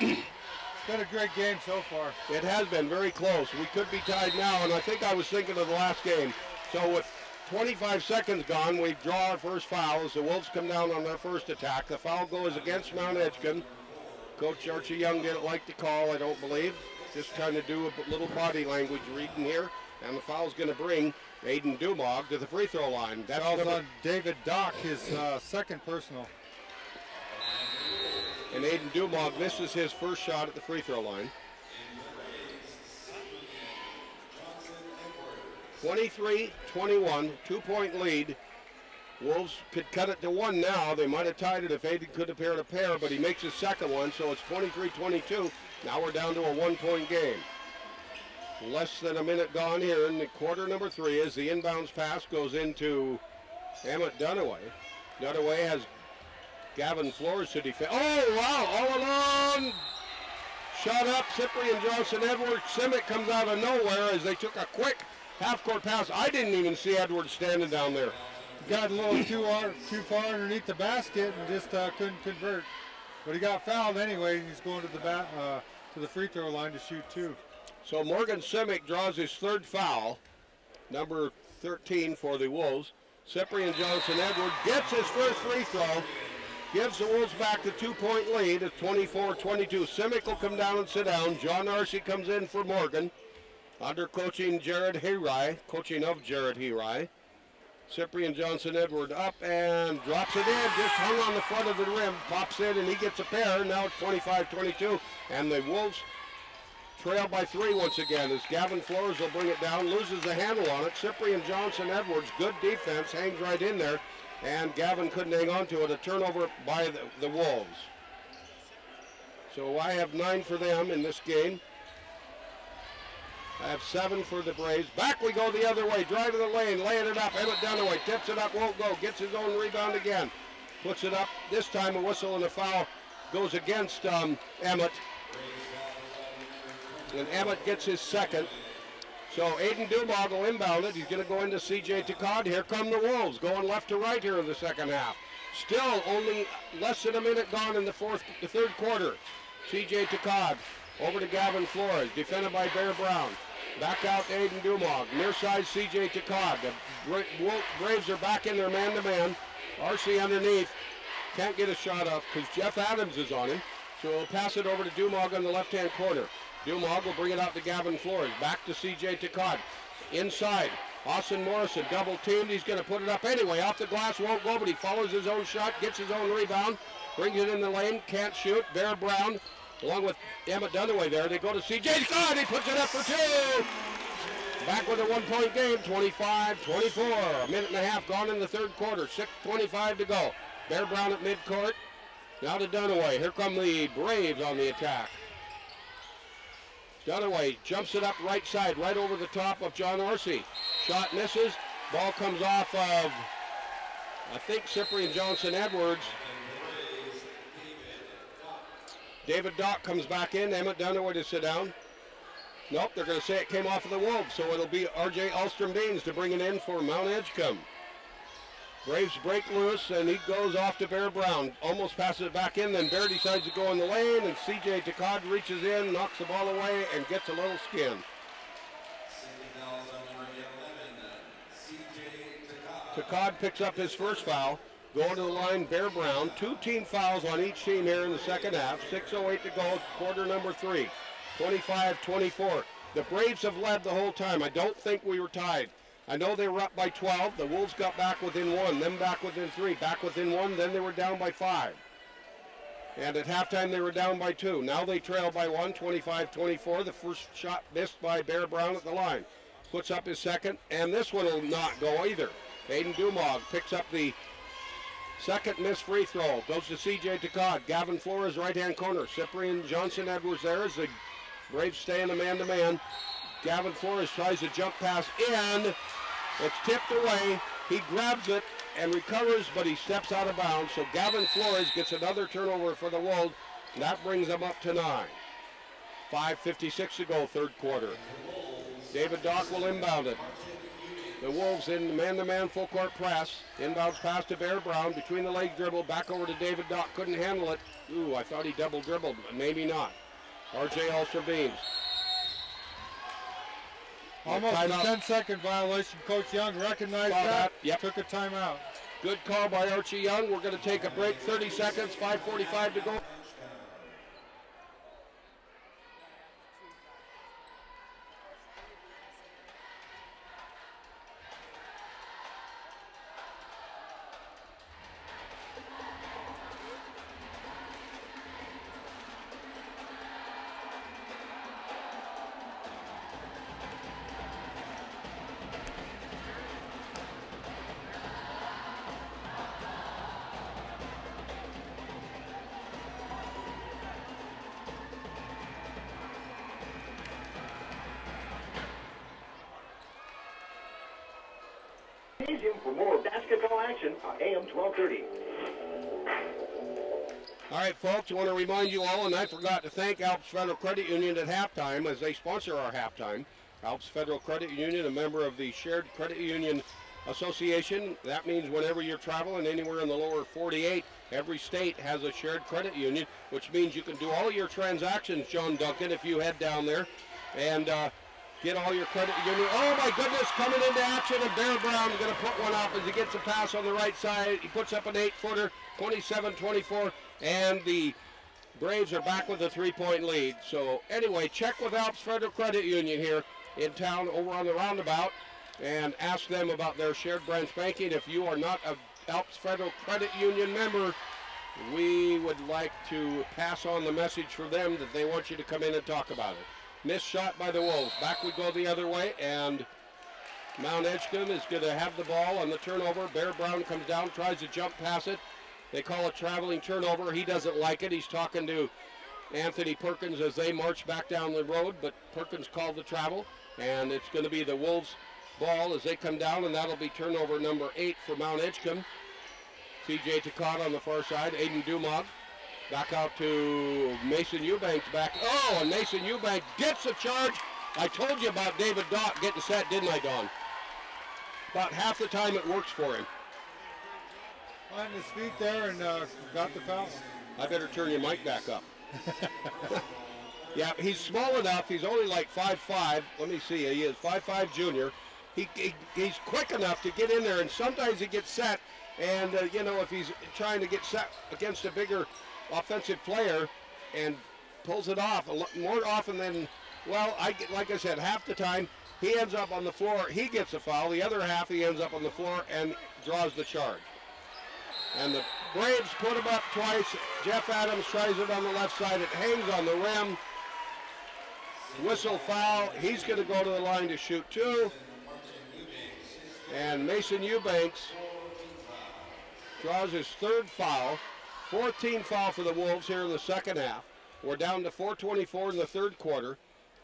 C: a great game so far.
B: It has been very close. We could be tied now, and I think I was thinking of the last game. So with 25 seconds gone, we draw our first foul as the Wolves come down on their first attack. The foul goes against Mt.Edgecumbe. Coach Archie Young didn't like the call, I don't believe. Just trying to do a little body language reading here. And the foul's going to bring Aiden Dumog to the free throw line. That's
C: on David Dock, his second personal.
B: And Aiden Dumog misses his first shot at the free throw line. 23-21, 2-point lead. Wolves could cut it to 1 now. They might have tied it if Aiden could have paired a pair, but he makes his second one, so it's 23-22. Now we're down to a 1-point game. Less than a minute gone here in the quarter number 3 as the inbounds pass goes into Emmett Dunaway. Dunaway has Gavin Flores to defend. Oh, wow, all along. Shot up, Cyprian Johnson Edwards. Simic comes out of nowhere as they took a quick half-court pass. I didn't even see Edwards standing down there.
C: Got a little too far underneath the basket and just couldn't convert. But he got fouled anyway, and he's going to the free throw line to shoot 2.
B: So Morgan Simic draws his third foul, number 13 for the Wolves. Cyprian Johnson Edwards gets his first free throw, gives the Wolves back the 2-point lead at 24-22. Simic will come down and sit down. John Arce comes in for Morgan under coaching Jared Hirai, coaching of Jared Hirai. Cyprian Johnson Edward up and drops it in, just hung on the front of the rim, pops in and he gets a pair. Now it's 25-22 and the Wolves trail by 3 once again as Gavin Flores will bring it down, loses the handle on it. Cyprian Johnson Edwards, good defense, hangs right in there, and Gavin couldn't hang on to it. A turnover by the Wolves. So I have 9 for them in this game. I have 7 for the Braves. Back we go the other way, drive to the lane, laying it up. Emmett Dunaway tips it up, won't go, gets his own rebound again. Puts it up, this time a whistle and a foul goes against Emmett. And Emmett gets his second. So Aiden Dumog will inbound it. He's going to go into C.J. Takad. Here come the Wolves, going left to right here in the second half. Still only less than a minute gone in the third quarter. C.J. Takad over to Gavin Flores, defended by Bear Brown. Back out to Aiden Dumog. Near side C.J. Takad. The Braves are back in their man-to-man. Arce underneath. Can't get a shot up because Jeff Adams is on him. So we'll pass it over to Dumog on the left-hand corner. Dumog will bring it out to Gavin Flores. Back to C.J. Takad. Inside. Austin Morrison double teamed. He's going to put it up anyway. Off the glass, won't go, but he follows his own shot, gets his own rebound, brings it in the lane, can't shoot. Bear Brown, along with Emmett Dunaway there. They go to C.J. Takad. He puts it up for 2. Back with a 1-point game, 25-24. A minute and a half gone in the third quarter. 6:25 to go. Bear Brown at midcourt. Now to Dunaway. Here come the Braves on the attack. Dunaway jumps it up right side, right over the top of John Arce. Shot misses. Ball comes off of, I think, Cyprian Johnson Edwards. David Dock comes back in. Emmett Dunaway to sit down. Nope, they're going to say it came off of the Wolves, so it'll be R.J. Alstrom-Deans to bring it in for Mt.Edgecumbe. Braves break loose, and he goes off to Bear Brown. Almost passes it back in, then Bear decides to go in the lane, and C.J. Takad reaches in, knocks the ball away, and gets a little skin. Takad picks up his first foul. Going to the line, Bear Brown. 2 team fouls on each team here in the second half. 6:08 to go, quarter number 3. 25-24. The Braves have led the whole time. I don't think we were tied. I know they were up by 12. The Wolves got back within 1, then back within 3, back within 1, then they were down by 5. And at halftime they were down by 2. Now they trail by 1, 25-24. The first shot missed by Bear Brown at the line. Puts up his second, and this one will not go either. Aiden Dumog picks up the second missed free throw. Goes to CJ Takad. Gavin Flores, right-hand corner. Cyprian Johnson Edwards there as the Braves stay in the man-to-man. Gavin Flores tries to jump pass in. It's tipped away. He grabs it and recovers, but he steps out of bounds. So Gavin Flores gets another turnover for the Wolves. And that brings them up to 9. 5:56 to go, third quarter. David Dock will inbound it. The Wolves in man-to-man full court press. Inbounds pass to Bear Brown. Between the legs dribble. Back over to David Dock. Couldn't handle it. Ooh, I thought he double dribbled, but maybe not. RJ Ulster-Beans.
C: Almost a 10-second violation. Coach Young recognized that.
B: Yep.
C: Took a timeout.
B: Good call by Archie Young. We're going to take a break. 30 seconds. 5:45 to go.
D: For more basketball action on AM 1230.
B: All right, folks, I want to remind you all, and I forgot to thank Alps Federal Credit Union at halftime as they sponsor our halftime. Alps Federal Credit Union, a member of the Shared Credit Union Association. That means whenever you're traveling anywhere in the lower 48, every state has a shared credit union, which means you can do all your transactions, John Duncan, if you head down there and get all your credit union. Oh my goodness, coming into action, and Bear Brown is going to put one up as he gets a pass on the right side. He puts up an 8-footer, 27-24, and the Braves are back with a 3-point lead. So anyway, check with Alps Federal Credit Union here in town over on the roundabout and ask them about their shared branch banking. If you are not a Alps Federal Credit Union member, we would like to pass on the message for them that they want you to come in and talk about it. Missed shot by the Wolves. Back we go the other way, and Mt.Edgecumbe is going to have the ball on the turnover. Bear Brown comes down, tries to jump pass it. They call it traveling turnover. He doesn't like it. He's talking to Anthony Perkins as they march back down the road, but Perkins called the travel, and it's going to be the Wolves' ball as they come down, and that'll be turnover number 8 for Mt.Edgecumbe. CJ Takada on the far side, Aiden Dumog. Back out to Mason Eubanks back. Oh, and Mason Eubanks gets a charge. I told you about David Dock getting set, didn't I, Don? About half the time it works for him.
C: On his feet there and got the foul.
B: I better turn your mic back up. Yeah, he's small enough. He's only like 5'5". Let me see. He is 5'5" junior. He's quick enough to get in there, and sometimes he gets set. And, you know, if he's trying to get set against a bigger offensive player and pulls it off more often than, well, like I said, half the time he ends up on the floor, he gets a foul. The other half he ends up on the floor and draws the charge. And the Braves put him up twice. Jeff Adams tries it on the left side. It hangs on the rim. Whistle foul. He's going to go to the line to shoot 2. And Mason Eubanks draws his 3rd foul. 14 foul for the Wolves here in the second half. We're down to 4:24 in the third quarter.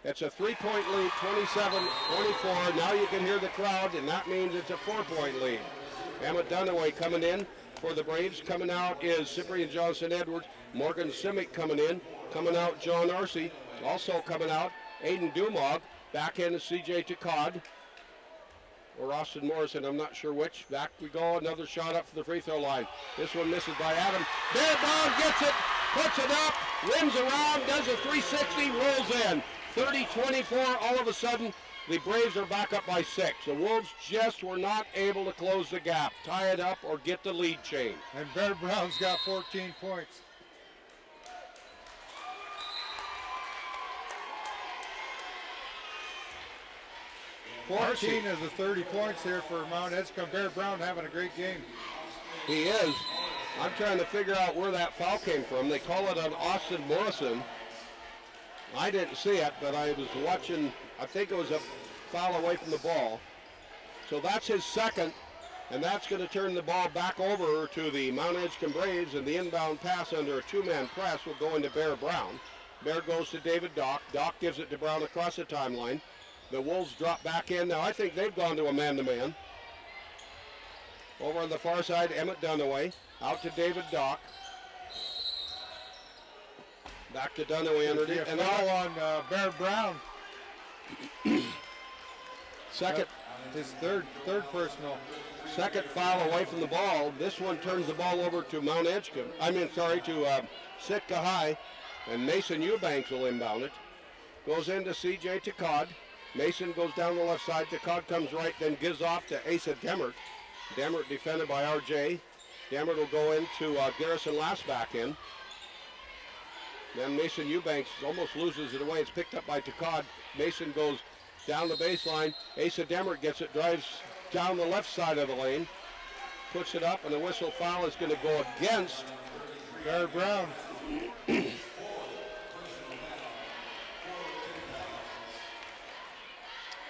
B: It's a 3-point lead, 27-24. Now you can hear the crowd, and that means it's a 4-point lead. Emmett Dunaway coming in for the Braves. Coming out is Cyprian Johnson Edwards. Morgan Simic coming in. Coming out, John Arce. Also coming out, Aiden Dumog. Back in is CJ Takad. Or Austin Morrison, I'm not sure which. Back we go, another shot up for the free throw line. This one misses by Adam. Bear Brown gets it, puts it up, rims around, does a 360, rolls in. 30-24, all of a sudden, the Braves are back up by 6. The Wolves just were not able to close the gap, tie it up, or get the lead change.
C: And Bear Brown's got 14 points. Fourteen of the 30 points here for Mt.Edgecumbe. Bear Brown having a great game.
B: He is. I'm trying to figure out where that foul came from. They call it on Austin Morrison. I didn't see it, but I was watching. I think it was a foul away from the ball. So that's his second. And that's going to turn the ball back over to the Mt.Edgecumbe Braves, and the inbound pass under a two-man press will go into Bear Brown. Bear goes to David Dock. Dock gives it to Brown across the timeline. The Wolves drop back in. Now I think they've gone to a man-to-man. Over on the far side, Emmett Dunaway. Out to David Dock. Back to Dunaway underneath.
C: And now on Bear Brown.
B: Second.
C: His third personal.
B: Second foul away from the ball. This one turns the ball over to to Sitka High, and Mason Eubanks will inbound it. Goes into C.J. Takad. Mason goes down the left side. Takad comes right, then gives off to Asa Demert. Demert defended by R.J. Demert will go into Garrison Last back in. Then Mason Eubanks almost loses it away. It's picked up by Takad. Mason goes down the baseline. Asa Demert gets it, drives down the left side of the lane, puts it up, and the whistle foul is going to go against
C: Bear Brown.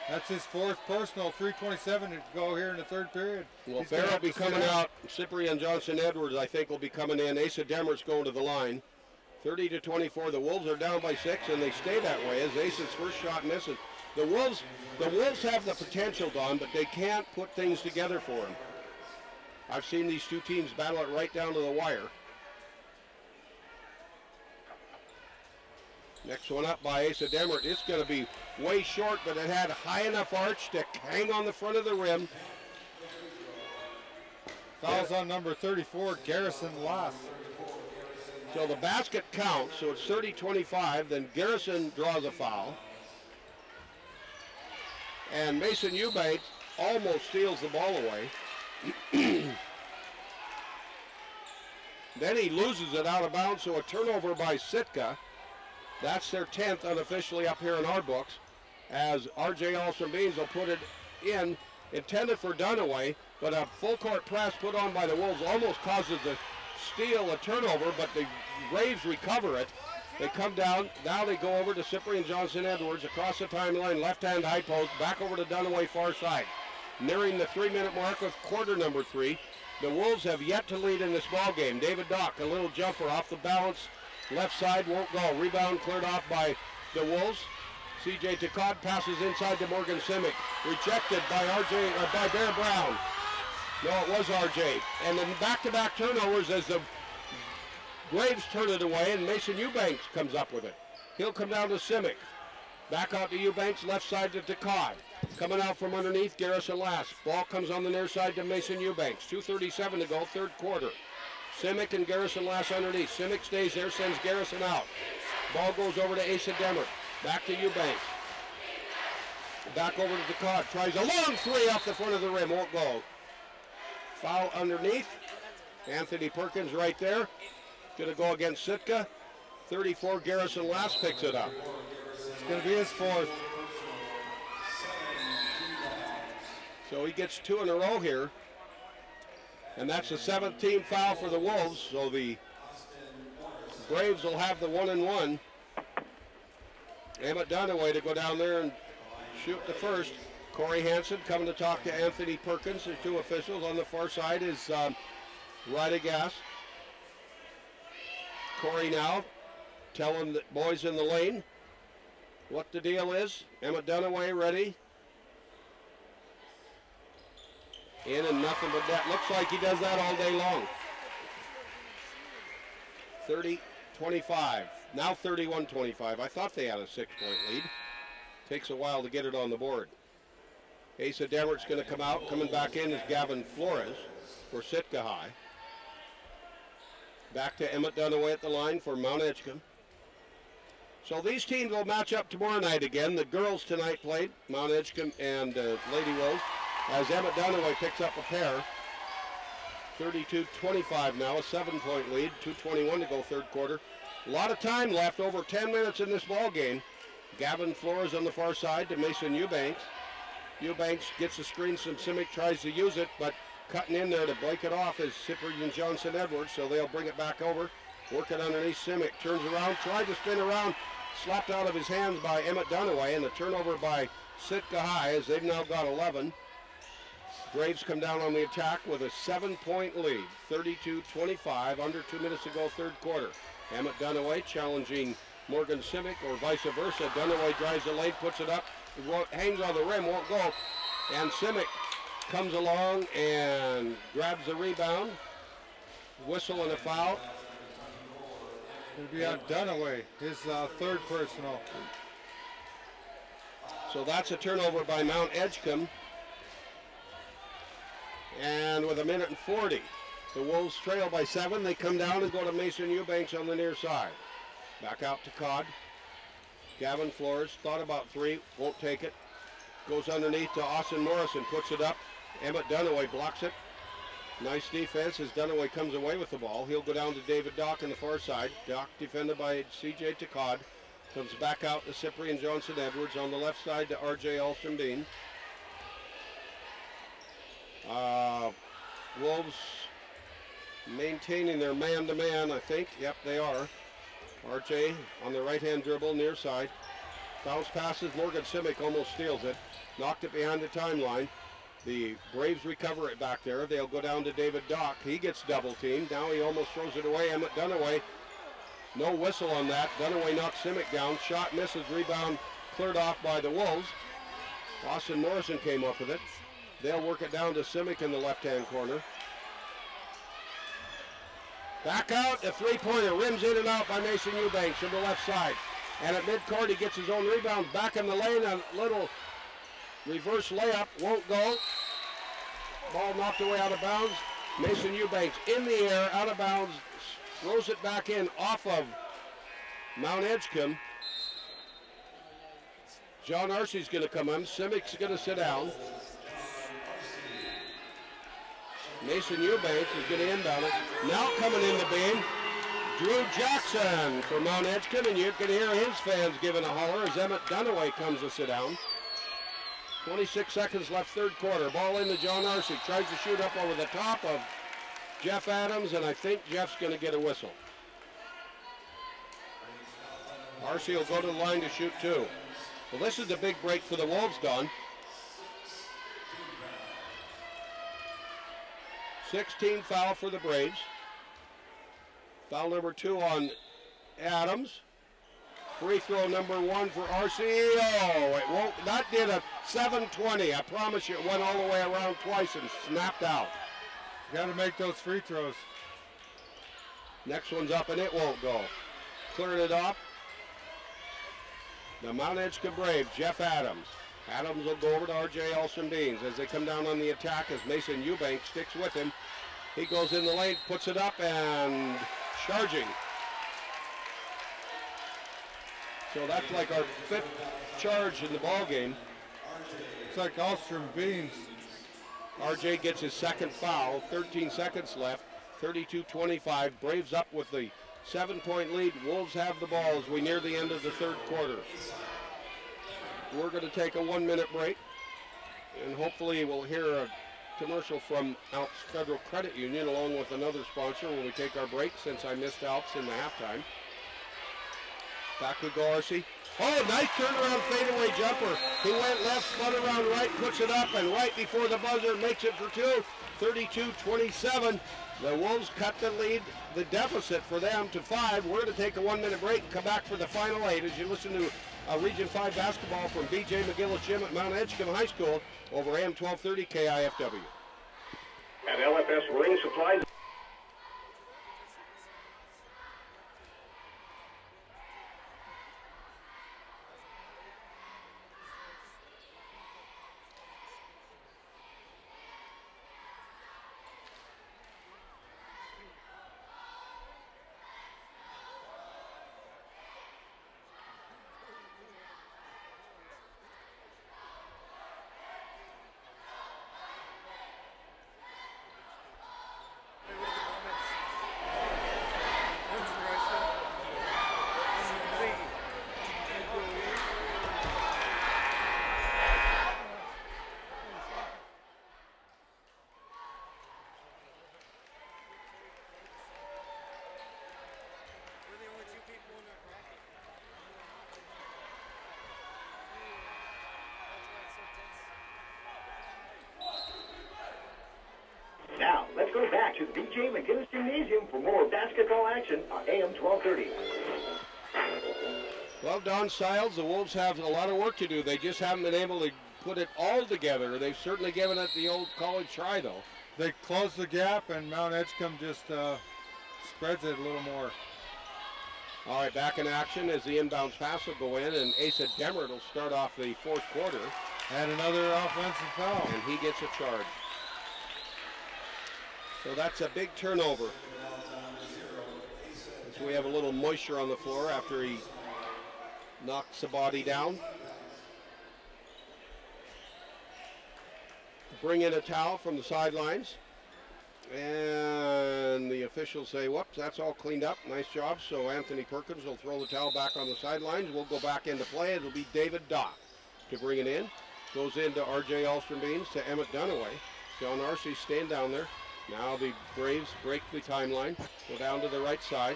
C: That's his fourth personal, 3:27 to go here in the third period.
B: Well, Bear will be coming out. Cyprian Johnson Edwards, I think, will be coming in. Asa Demert's going to the line. 30-24. The Wolves are down by 6, and they stay that way as Asa's first shot misses. The Wolves have the potential, Don, but they can't put things together for them. I've seen these two teams battle it right down to the wire. Next one up by Asa Demert. It's going to be way short, but it had high enough arch to hang on the front of the rim.
C: Fouls on number 34, Garrison Last.
B: So the basket counts, so it's 30-25. Then Garrison draws a foul. And Mason Eubanks almost steals the ball away. Then he loses it out of bounds, so a turnover by Sitka. That's their 10th unofficially up here in our books, as R.J. Alstrom-Beans will put it in, intended for Dunaway, but a full court press put on by the Wolves almost causes the steal, a turnover, but the Braves recover it. They come down, now they go over to Cyprian Johnson Edwards, across the timeline, left-hand high post, back over to Dunaway far side. Nearing the 3-minute mark of quarter number 3. The Wolves have yet to lead in this ball game. David Dock, a little jumper off the balance, left side, won't go. Rebound cleared off by the Wolves. C.J. Takad passes inside to Morgan Simic. Rejected by by Bear Brown. No, it was R.J. And then back-to-back turnovers as the Braves turn it away, and Mason Eubanks comes up with it. He'll come down to Simic. Back out to Eubanks, left side to Takad. Coming out from underneath, Garrison Last. Ball comes on the near side to Mason Eubanks. 2:37 to go, third quarter. Simic and Garrison Last underneath. Simic stays there, sends Garrison out. Ball goes over to Asa Demert. Back to Eubanks. Back over to Takad. Tries a long three off the front of the rim. Won't go. Foul underneath. Anthony Perkins right there. Going to go against Sitka. 34, Garrison Last picks it up.
C: It's going to be his fourth.
B: So he gets 2 in a row here. And that's the 7th team foul for the Wolves. So the Braves will have the 1-and-1. Emmett Dunaway to go down there and shoot the first. Corey Hansen coming to talk to Anthony Perkins. The two officials on the far side is Rydigas. Corey now telling the boys in the lane what the deal is. Emmett Dunaway ready. In and nothing but that. Looks like he does that all day long. 30-25. Now 31-25. I thought they had a 6-point lead. Takes a while to get it on the board. Asa Demert's going to come out. Coming back in is Gavin Flores for Sitka High. Back to Emmett Dunaway at the line for Mt.Edgecumbe. So these teams will match up tomorrow night again. The girls tonight played, Mt.Edgecumbe and Lady Rose, as Emmett Dunaway picks up a pair. 32-25 now, a 7-point lead, 2:21 to go third quarter. A lot of time left, over 10 minutes in this ball game. Gavin Flores on the far side to Mason Eubanks. Eubanks gets the screen, Simic tries to use it, but cutting in there to break it off is Cyprian Johnson Edwards, so they'll bring it back over. Work it underneath, Simic turns around, tried to spin around, slapped out of his hands by Emmett Dunaway, and the turnover by Sitka High as they've now got 11. Braves come down on the attack with a 7-point lead, 32-25, under 2 minutes to go, third quarter. Emmett Dunaway challenging Morgan Simic, or vice versa. Dunaway drives the lane, puts it up, hangs on the rim, won't go. And Simic comes along and grabs the rebound. Whistle and a foul.
C: It'll be on Dunaway, his third personal.
B: So that's a turnover by Mt.Edgecumbe. And with 1:40, the Wolves trail by 7. They come down and go to Mason Eubanks on the near side. Back out to Codd. Gavin Flores thought about 3, won't take it. Goes underneath to Austin Morrison, puts it up. Emmett Dunaway blocks it. Nice defense as Dunaway comes away with the ball. He'll go down to David Dock on the far side. Dock defended by C.J. Takad. Comes back out to Cyprian Johnson-Edwards on the left side to R.J. Alston-Bean. Wolves maintaining their man-to-man, I think. Yep, they are. R.J. on the right-hand dribble, near side. Bounce passes, Morgan Simic almost steals it. Knocked it behind the timeline. The Braves recover it back there. They'll go down to David Dock. He gets double-teamed. Now he almost throws it away. Emmett Dunaway. No whistle on that. Dunaway knocks Simic down. Shot misses. Rebound cleared off by the Wolves. Austin Morrison came up with it. They'll work it down to Simic in the left-hand corner. Back out, a three-pointer. Rims in and out by Mason Eubanks from the left side. And at midcourt, he gets his own rebound. Back in the lane, a little reverse layup. Won't go. Ball knocked away out of bounds. Mason Eubanks in the air, out of bounds. Throws it back in off of Mt.Edgecumbe. John Arcee's going to come in. Simic's going to sit down. Mason Eubanks is going to inbound it. Now coming in the beam, Drew Jackson from Mt.Edgecumbe, and you can hear his fans giving a holler as Emmett Dunaway comes to sit down. 26 seconds left, third quarter. Ball into John Arcee. Tries to shoot up over the top of Jeff Adams, and I think Jeff's going to get a whistle. Arcee will go to the line to shoot 2. Well, this is the big break for the Wolves, Don. 16 foul for the Braves. Foul number 2 on Adams. Free throw number 1 for Arcee. Oh, it won't. That did a 720. I promise you, it went all the way around twice and snapped out.
C: You got to make those free throws.
B: Next one's up and it won't go. Clearing it off. The Mt.Edgecumbe Braves, Jeff Adams. Adams will go over to R.J. Alston-Beans as they come down on the attack as Mason Eubanks sticks with him. He goes in the lane, puts it up, and charging. So that's like our 5th charge in the ball game.
C: It's like Alston-Beans.
B: R.J. gets his 2nd foul, 13 seconds left, 32-25. Braves up with the 7-point lead. Wolves have the ball as we near the end of the third quarter. We're going to take a 1-minute break, and hopefully we'll hear a commercial from Alps Federal Credit Union along with another sponsor when we take our break, since I missed Alps in the halftime. Back we go, Arcee. Oh, nice turnaround fadeaway jumper. He went left, spun around right, puts it up, and right before the buzzer makes it for 2. 32-27. The Wolves cut the lead, the deficit for them to 5. We're going to take a 1-minute break and come back for the final 8 as you listen to Region 5 basketball from B.J. McGillis Gym at Mt.Edgecumbe High School over AM 1230 KIFW.
D: At LFS Marine Supplies. B.J. McGinnis Gymnasium for more basketball action on AM 1230.
B: Well, Don Stiles, the Wolves have a lot of work to do. They just haven't been able to put it all together. They've certainly given it the old college try, though.
C: They close the gap, and Mt.Edgecumbe just spreads it a little more.
B: All right, back in action as the inbounds pass will go in, and Asa Demert will start off the fourth quarter.
C: And another offensive foul.
B: And he gets a charge. So that's a big turnover. So we have a little moisture on the floor after he knocks the body down. Bring in a towel from the sidelines. And the officials say, whoops, that's all cleaned up. Nice job. So Anthony Perkins will throw the towel back on the sidelines. We'll go back into play. It'll be David Dock to bring it in. Goes into R.J. Alstrom-Beans to Emmett Dunaway. John Arcee staying down there. Now the Braves break the timeline. Go down to the right side.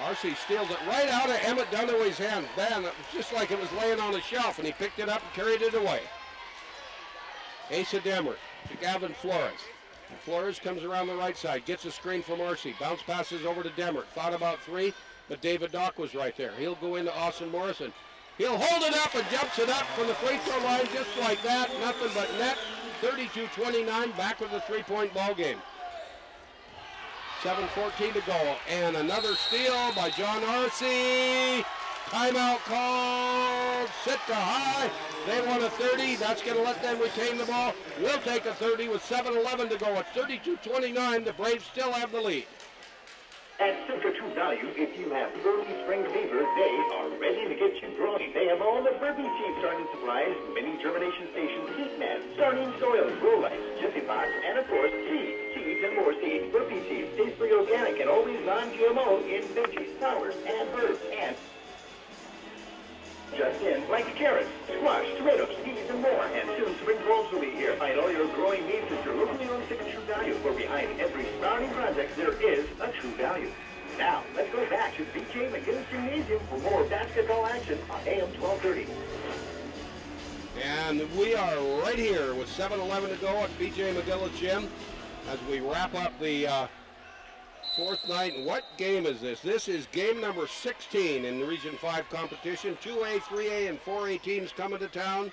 B: Arcee steals it right out of Emmett Dunaway's hands. Man, it was just like it was laying on a shelf, and he picked it up and carried it away. Asa Demert to Gavin Flores. And Flores comes around the right side, gets a screen from Arcee. Bounce passes over to Demert. Thought about three, but David Dock was right there. He'll go into Austin Morrison. He'll hold it up and jumps it up from the free throw line just like that. Nothing but net. 32-29, back with a three-point ball game. 7:14 to go, and another steal by John Arcee. Timeout called. Sitka High. They want a 30. That's going to let them retain the ball. We'll take a 30 with 7:11 to go. It's 32-29. The Braves still have the lead.
D: At Sitka True Value, if you have early spring fever, they are ready to get you growing. They have all the Burpee seed starting supplies, mini germination stations, heat mats, starting soils, grow lights, jiffy pots, and of course, seeds and more seeds. Burpee seeds, tastefully organic and always non-GMO in veggies, flowers, and herbs, and just in, like carrots, squash, tomatoes, peas, and more. And soon spring bulbs will be here. Find all your growing needs at your locally owned Sitka True Value, where behind every sprouting project there is a true value. Now, let's go back to B.J. McGinnis Gymnasium for more basketball action on AM 1230.
B: And we are right here with 7:11 to go at B.J. McGinnis Gym as we wrap up the fourth night. And what game is this? This is game number 16 in the Region 5 competition. 2A, 3A, and 4A teams coming to town.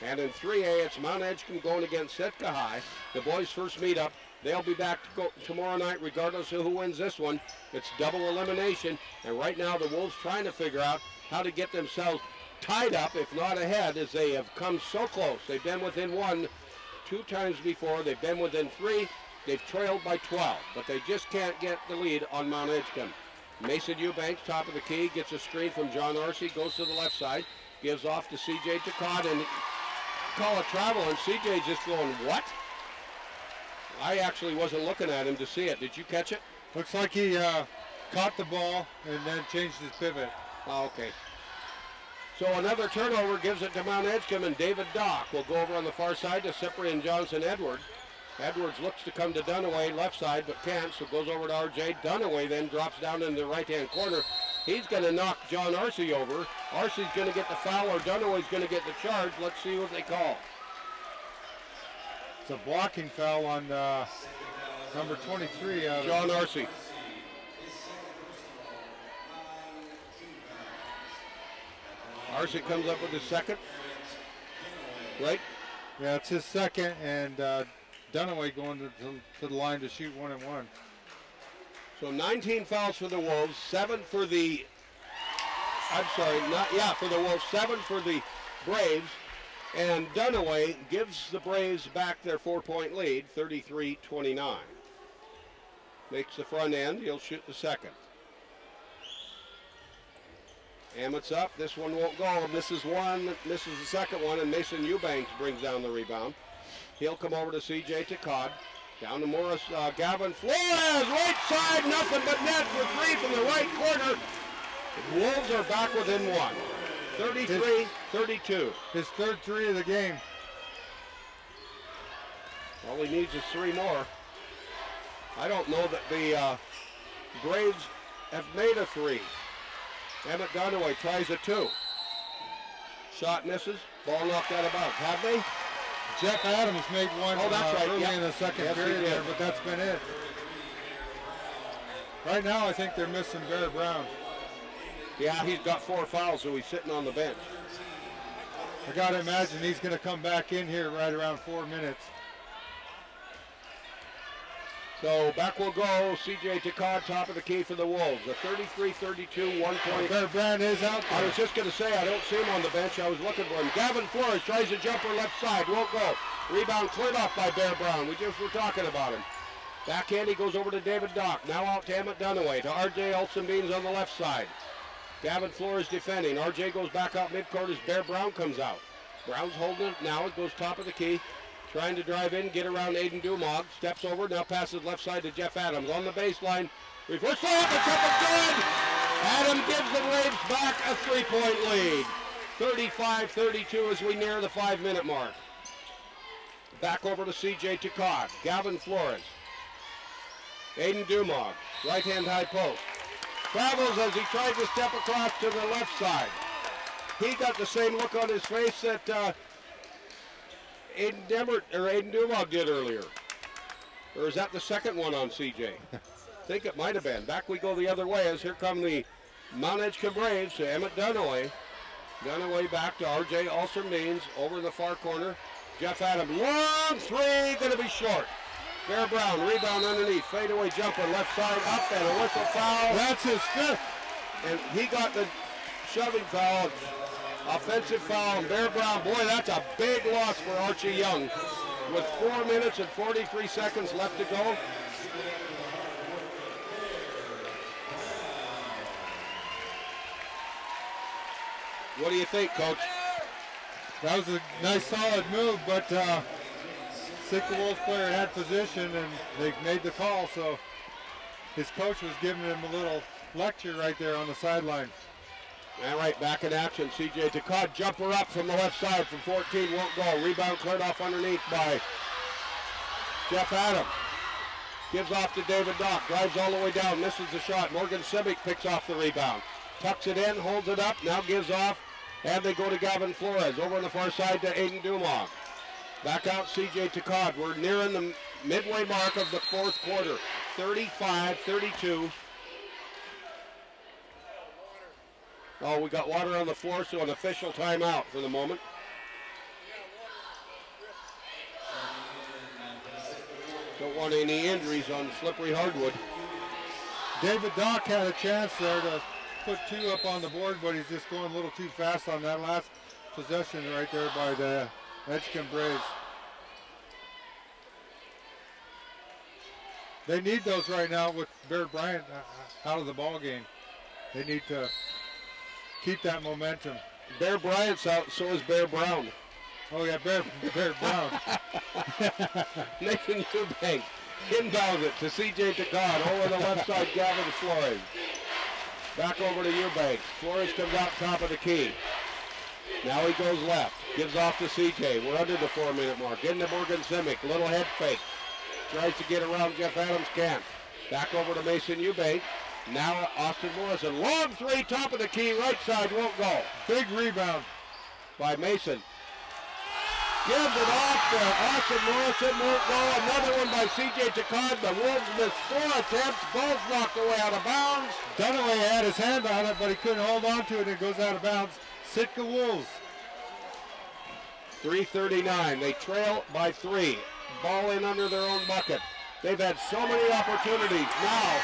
B: And in 3A, it's Mt.Edgecumbe going against Sitka High. The boys' first meetup. They'll be back to go tomorrow night regardless of who wins this one. It's double elimination. And right now the Wolves trying to figure out how to get themselves tied up, if not ahead, as they have come so close. They've been within one 2 times before. They've been within 3. They've trailed by 12, but they just can't get the lead on Mt.Edgecumbe. Mason Eubanks, top of the key, gets a screen from John Arcee, goes to the left side, gives off to C.J. Takad, and call a travel, and C.J. just going, what? I actually wasn't looking at him to see it. Did you catch it?
C: Looks like he caught the ball and then changed his pivot.
B: Oh, okay. So another turnover gives it to Mt.Edgecumbe, and David Dock will go over on the far side to Cyprian Johnson-Edwards. Edwards looks to come to Dunaway, left side, but can't, so goes over to R.J. Dunaway then drops down in the right-hand corner. He's going to knock John Arcee over. Arcee's going to get the foul, or Dunaway's going to get the charge. Let's see what they call.
C: It's a blocking foul on number 23.
B: John Arcee. Arcee comes up with his second. Right?
C: Yeah, it's his second, and Dunaway going to the line to shoot 1 and 1.
B: So 19 fouls for the Wolves, 7 for the, for the Wolves, 7 for the Braves. And Dunaway gives the Braves back their 4-point lead, 33-29. Makes the front end, he'll shoot the second. Emmett's up, this one won't go, misses one, misses the second one, and Mason Eubanks brings down the rebound. He'll come over to C.J. Takad. Down to Morris, Gavin Flores, right side, nothing but net for 3 from the right corner. The Wolves are back within 1. 33-32.
C: His third 3 of the game.
B: All he needs is 3 more. I don't know that the Braves have made a 3. Emmett Dunaway tries a 2. Shot misses, ball knocked out of bounds. Have they?
C: Jeff Adams made one early
B: Yep.
C: in the second
B: Yes, he
C: period
B: did.
C: there, but that's been it. Right now, I think they're missing Bear Brown.
B: Yeah, he's got 4 fouls, so he's sitting on the bench.
C: I got to imagine he's going to come back in here right around 4 minutes.
B: So back we'll go. C.J. Takad, top of the key for the Wolves. A 33-32, 1 point.
C: Bear Brown is out there.
B: I was just going to say, I don't see him on the bench. I was looking for him. Gavin Flores tries a jumper left side. Won't go. Rebound cleared off by Bear Brown. We just were talking about him. Backhand, he goes over to David Dock. Now out to Emmett Dunaway. To R.J. Olsen-Beans on the left side. Gavin Flores defending. R.J. goes back out midcourt as Bear Brown comes out. Brown's holding it. Now it goes top of the key. Trying to drive in, get around Aiden Dumog. Steps over, now passes left side to Jeff Adams. On the baseline. Reverse layup, it's up and good! Adam gives the Braves back a 3-point lead. 35-32 as we near the 5-minute mark. Back over to C.J. Takad. Gavin Flores. Aiden Dumog, right-hand high post. Travels as he tried to step across to the left side. He got the same look on his face that Aiden Dumog did earlier. Or is that the second one on CJ? I think it might have been. Back we go the other way as here come the Mt.Edgecumbe Braves to Emmett Dunaway. Dunaway back to R.J. Olsen-Beans over in the far corner. Jeff Adams, long three, going to be short. Bear Brown, rebound underneath, fadeaway jumper, left side up, and a whistle foul.
C: That's his fifth.
B: And he got the shoving foul, offensive foul. Bear Brown, boy, that's a big loss for Archie Young. With 4 minutes and 43 seconds left to go. What do you think, Coach?
C: That was a nice solid move, but Sitka Wolves player had position and they made the call, so his coach was giving him a little lecture right there on the sideline.
B: All right, back in action. C.J. Takad, jumper up from the left side from 14, won't go. Rebound cleared off underneath by Jeff Adams. Gives off to David Dock, drives all the way down, misses the shot. Morgan Simic picks off the rebound. Tucks it in, holds it up, now gives off, and they go to Gavin Flores. Over on the far side to Aiden Dumog. Back out C.J. Takad. We're nearing the midway mark of the fourth quarter. 35-32. Oh, we got water on the floor, so an official timeout for the moment. Don't want any injuries on slippery hardwood.
C: David Dock had a chance there to put two up on the board, but he's just going a little too fast on that last possession right there by the Edgecumbe Braves. They need those right now with Bear Bryant out of the ball game. They need to keep that momentum.
B: Bear Bryant's out, so is Bear Brown.
C: Oh yeah, Bear Brown.
B: Nathan Eubank inbounds it to C.J. Takad. Over the left side, Gavin Flores. Back over to Eubank. Flores comes out top of the key. Now he goes left. Gives off to C.J. We're under the 4-minute mark. Getting to Morgan Simic. Little head fake. Tries to get around Jeff Adams. Can't. Back over to Mason Eubank. Now Austin Morrison. Long three, top of the key. Right side, won't go.
C: Big rebound
B: By Mason. Gives it off to Austin Morrison. Won't go. Another one by C.J. Takad. The Wolves missed 4 attempts. Ball's knocked away out of bounds.
C: Dunaway had his hand on it, but he couldn't hold on to it, and it goes out of bounds. Sitka Wolves.
B: 3:39. They trail by 3. Ball in under their own bucket. They've had so many opportunities. Now,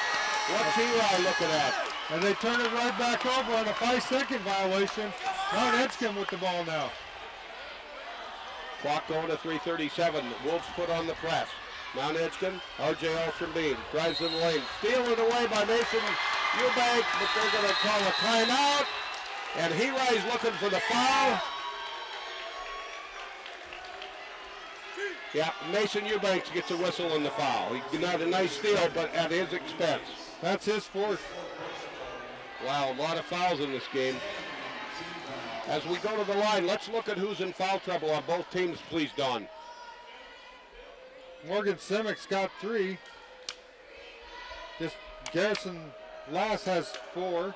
B: what's Eli looking at?
C: And they turn it right back over on a 5-second violation. Mt.Edgecumbe with the ball now.
B: Clock going to 3:37. The Wolves put on the press. Mt.Edgecumbe, R.J. Olsen-Bean drives in the lane. Stealing away by Mason Eubank, but they're going to call a timeout. And Eli's looking for the foul. Yeah, Mason Eubanks gets a whistle in the foul. He got a nice steal, but at his expense.
C: That's his fourth.
B: Wow, a lot of fouls in this game. As we go to the line, let's look at who's in foul trouble on both teams, please, Don.
C: Morgan Simic's got 3. Just Garrison Lass has 4.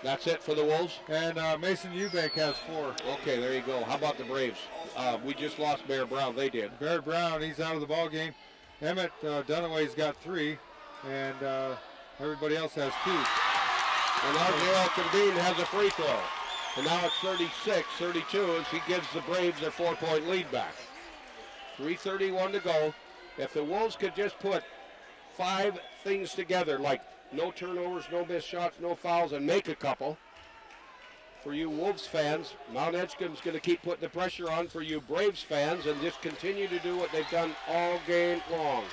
B: That's it for the Wolves?
C: And Mason Eubank has 4.
B: Okay, there you go. How about the Braves? We just lost Bear Brown. They did.
C: Bear Brown, he's out of the ball game. Emmett Dunaway's got 3, and everybody else has 2.
B: And R.J. has a free throw. And now it's 36-32 as he gives the Braves their 4-point lead back. 3:31 to go. If the Wolves could just put 5 things together, like no turnovers, no missed shots, no fouls, and make a couple, for you Wolves fans, Mt.Edgecumbe's going to keep putting the pressure on for you Braves fans and just continue to do what they've done all game long.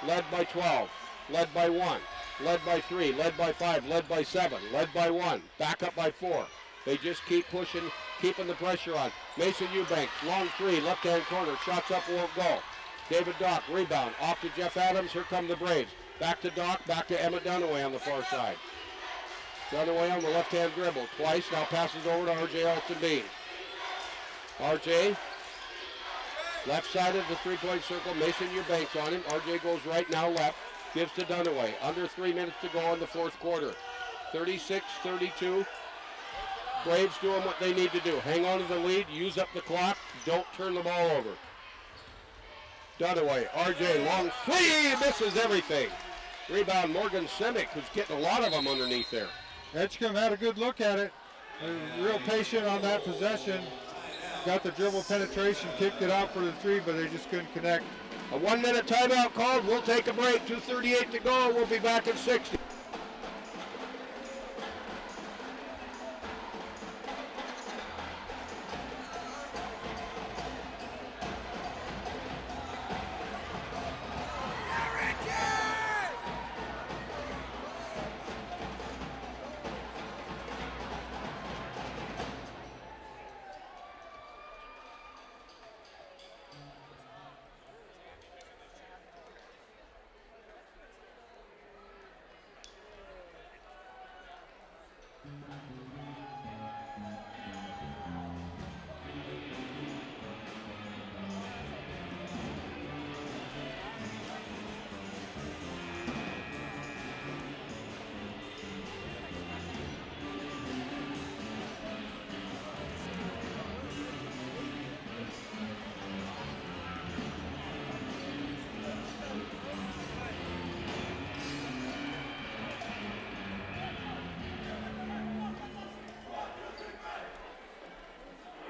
B: Led by 12, led by 1, led by 3, led by 5, led by 7, led by 1, back up by 4. They just keep pushing, keeping the pressure on. Mason Eubanks, long 3, left-hand corner, shots up, won't go. David Dock, rebound, off to Jeff Adams, here come the Braves. Back to Dock, back to Emmett Dunaway on the far side. Dunaway on the left-hand dribble, twice, now passes over to R.J. Alston-Bean. R.J., left side of the three-point circle, Mason Eubanks on him. R.J. goes right, now left, gives to Dunaway. Under 3 minutes to go in the fourth quarter. 36-32. Braves doing what they need to do. Hang on to the lead, use up the clock, don't turn the ball over. Dunaway, R.J. long 3, misses everything. Rebound Morgan Simic, who's getting a lot of them underneath there.
C: Edgecumbe had a good look at it. They were real patient on that possession. Got the dribble penetration, kicked it out for the 3, but they just couldn't connect.
B: A 1-minute timeout called. We'll take a break. 2:38 to go. We'll be back at 60.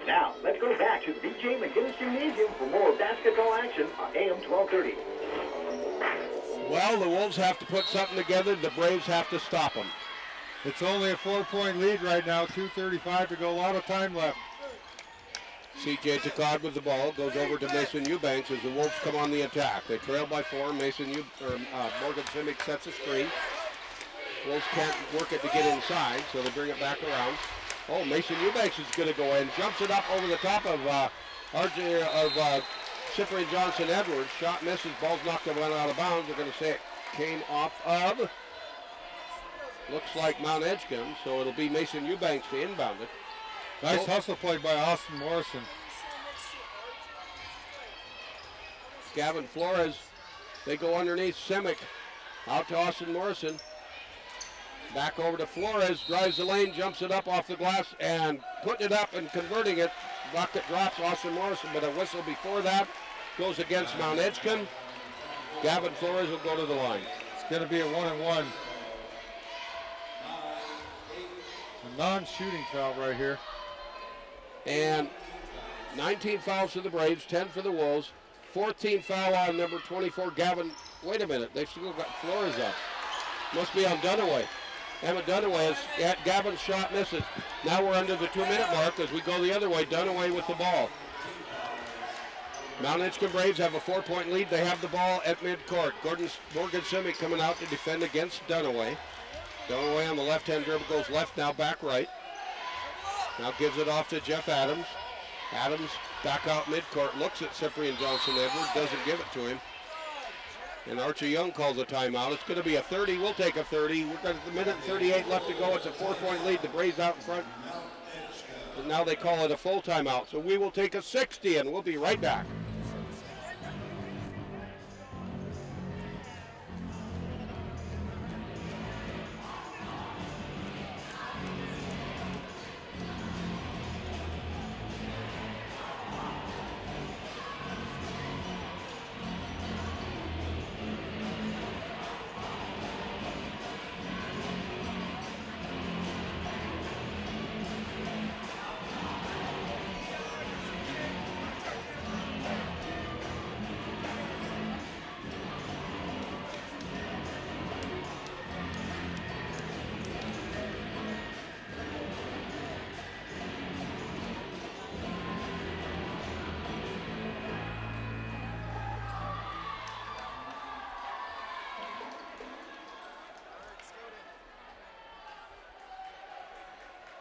D: Now, let's go back to the V.J. McGinnis Gymnasium for more basketball action on AM 1230.
B: Well, the Wolves have to put something together. The Braves have to stop them.
C: It's only a 4-point lead right now, 2:35 to go, a lot of time left.
B: C.J. Takad with the ball, goes over to Mason Eubanks as the Wolves come on the attack. They trail by 4. Morgan Simic sets a screen. Wolves can't work it to get inside, so they bring it back around. Oh, Mason Eubanks is going to go in, jumps it up over the top of Cyprian Johnson Edwards. Shot misses, ball's knocked and went out of bounds. They're going to say it came off of, looks like Mt.Edgecumbe, so it'll be Mason Eubanks to inbound it.
C: Nice hustle played by Austin Morrison.
B: Gavin Flores, they go underneath Simic, out to Austin Morrison. Back over to Flores, drives the lane, jumps it up off the glass, and putting it up and converting it. Bucket drops Austin Morrison, but a whistle before that goes against Mt.Edgecumbe. Gavin Flores will go to the line.
C: It's going to be a 1-and-1. A non-shooting foul right here.
B: And 19 fouls for the Braves, 10 for the Wolves. 14th foul on number 24, Gavin. Wait a minute, they've still got Flores up. Must be on Dunaway. Emmett Dunaway, Gavin's shot misses. Now we're under the 2-minute mark as we go the other way. Dunaway with the ball. Mt.Edgecumbe Braves have a 4-point lead. They have the ball at midcourt. Morgan Simic coming out to defend against Dunaway. Dunaway on the left-hand dribble goes left, now back right. Now gives it off to Jeff Adams. Adams back out midcourt, looks at Cyprian Johnson Edwards, doesn't give it to him. And Archie Young calls a timeout. It's going to be a 30. We'll take a 30. We've got a minute and 38 left to go. It's a 4-point lead. The Braves out in front. And now they call it a full timeout. So we will take a 60, and we'll be right back.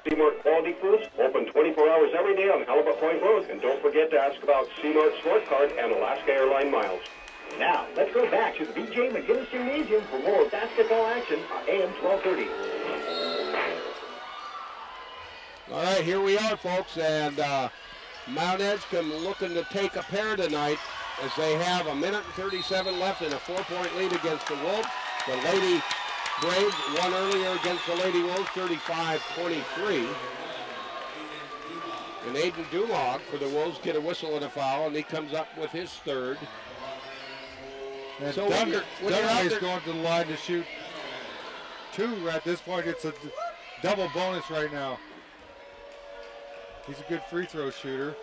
D: Seamart Quality Foods, open 24 hours every day on Halibut Point Road. And don't forget to ask about Seamart Sport Card and Alaska Airline miles. Now, let's go back to the B.J. McGinnis Gymnasium for more basketball action on AM 1230.
B: All right, here we are, folks, and Mt.Edgecumbe looking to take a pair tonight as they have 1:37 left and a 4-point lead against the Wolves. The Lady Braves won earlier against the Lady Wolves, 35-23. And Aiden Dumog for the Wolves get a whistle and a foul, and he comes up with his third.
C: And
B: So
C: Dunley is going to the line to shoot 2 at this point. It's a double bonus right now. He's a good free throw shooter.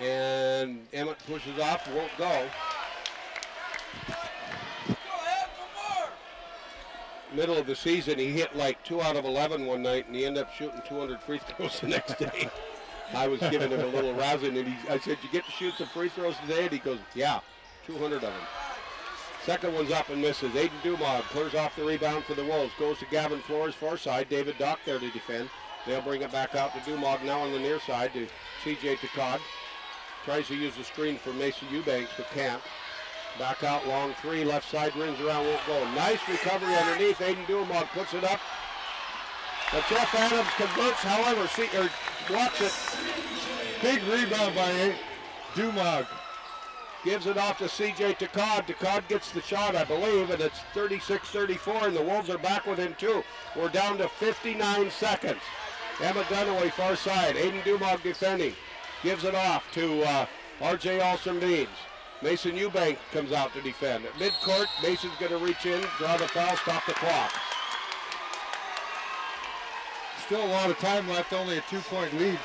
B: And Emmett pushes off, won't go. Middle of the season, he hit like 2 out of 11 one night, and he ended up shooting 200 free throws the next day. I was giving him a little rousing, and I said, "You get to shoot some free throws today?" And he goes, "Yeah, 200 of them." Second one's up and misses. Aiden Dumog clears off the rebound for the Wolves. Goes to Gavin Flores, far side. David Dock there to defend. They'll bring it back out to Dumog now on the near side to C.J. Takad. Tries to use the screen for Mason Eubanks, but can't. Back out, long 3, left side, rings around, won't go. Nice recovery underneath. Aiden Dumog puts it up. But Jeff Adams converts, however, blocks it.
C: Big rebound by Dumog.
B: Gives it off to C.J. Takad. Takad gets the shot, I believe, and it's 36-34, and the Wolves are back within 2. We're down to 59 seconds. Emma Dunaway, far side. Aiden Dumog defending. Gives it off to R.J. Alston-Beans. Mason Eubank comes out to defend. At midcourt, Mason's going to reach in, draw the foul, stop the clock.
C: Still a lot of time left, only a 2-point lead.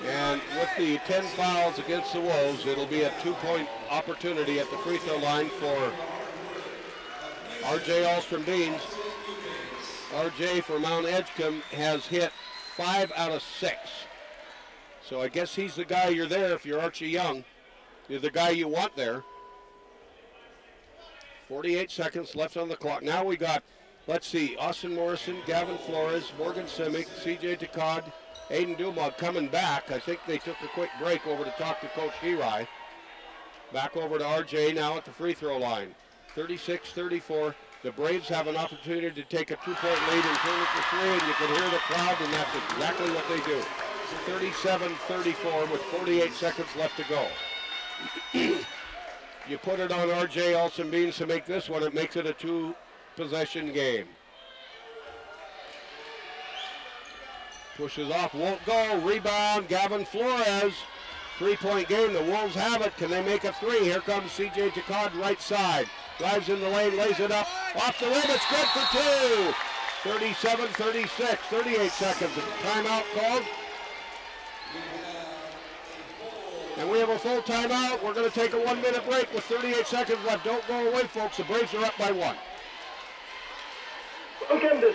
B: And with the 10 fouls against the Wolves, it'll be a 2-point opportunity at the free throw line for R.J. Alston-Beans. R.J. for Mt.Edgecumbe has hit 5 out of 6. So I guess he's the guy you're there if you're Archie Young. You're the guy you want there. 48 seconds left on the clock. Now we got, let's see, Austin Morrison, Gavin Flores, Morgan Simic, C.J. Takad, Aiden Dumog coming back. I think they took a quick break over to talk to Coach Hirai. Back over to RJ now at the free throw line. 36-34. The Braves have an opportunity to take a 2-point lead and turn it to 3, and you can hear the crowd, and that's exactly what they do. 37-34 with 48 seconds left to go. You put it on RJ Alston-Beans to make this one. It makes it a 2-possession game. Pushes off, won't go. Rebound, Gavin Flores. 3-point game. The Wolves have it. Can they make a 3? Here comes C.J. Takad, right side. Drives in the lane, lays it up. Off the rim, it's good for 2. 37-36, 38 seconds. Timeout called. And we have a full timeout. We're going to take a 1-minute break with 38 seconds left. Don't go away, folks. The Braves are up by 1.
D: Welcome to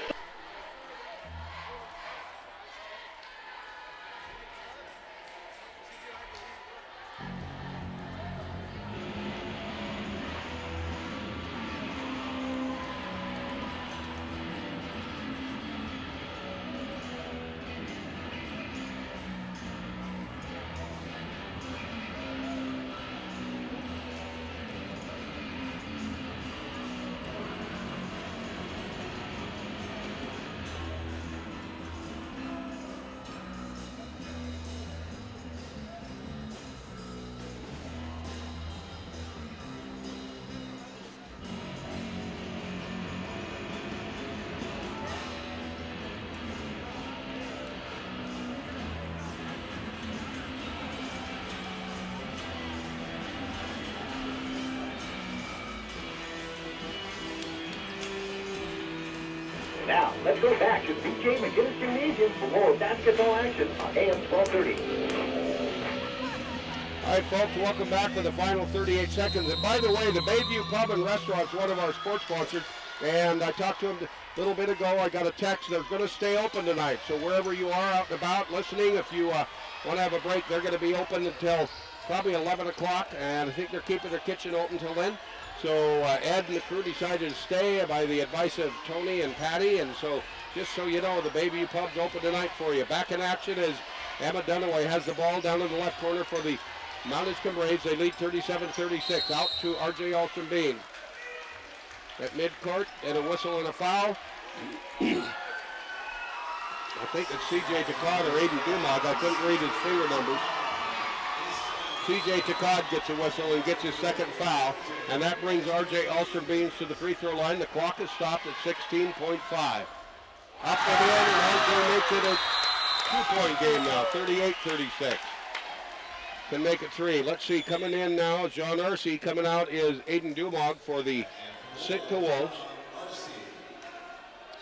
D: Now, let's go back to the B.J. McGinnis Gymnasium for more basketball action on AM 1230.
B: All right, folks, welcome back for the final 38 seconds. And by the way, the Bayview Pub and Restaurant is one of our sports sponsors, and I talked to him a little bit ago. I got a text. They're going to stay open tonight, so wherever you are out and about listening, if you want to have a break, they're going to be open until probably 11 o'clock, and I think they're keeping their kitchen open until then. So Ed and the crew decided to stay by the advice of Tony and Patty. And so just so you know, the Bayview Pub's open tonight for you. Back in action is Emma Dunaway has the ball down in the left corner for the Mt.Edgecumbe Braves. They lead 37-36. Out to R.J. Olsen-Bean. At midcourt, and a whistle and a foul. I think it's C.J. Takad or Aiden Dumag. I couldn't read his finger numbers. C.J. Takad gets a whistle and gets his second foul, and that brings R.J. Olsen-Bean to the free throw line. The clock is stopped at 16.5. Up and in, and R.J. makes it a two-point game now, 38-36. Can make it three. Let's see, coming in now, John Arce. Coming out is Aiden Dumag for the Sitka Wolves.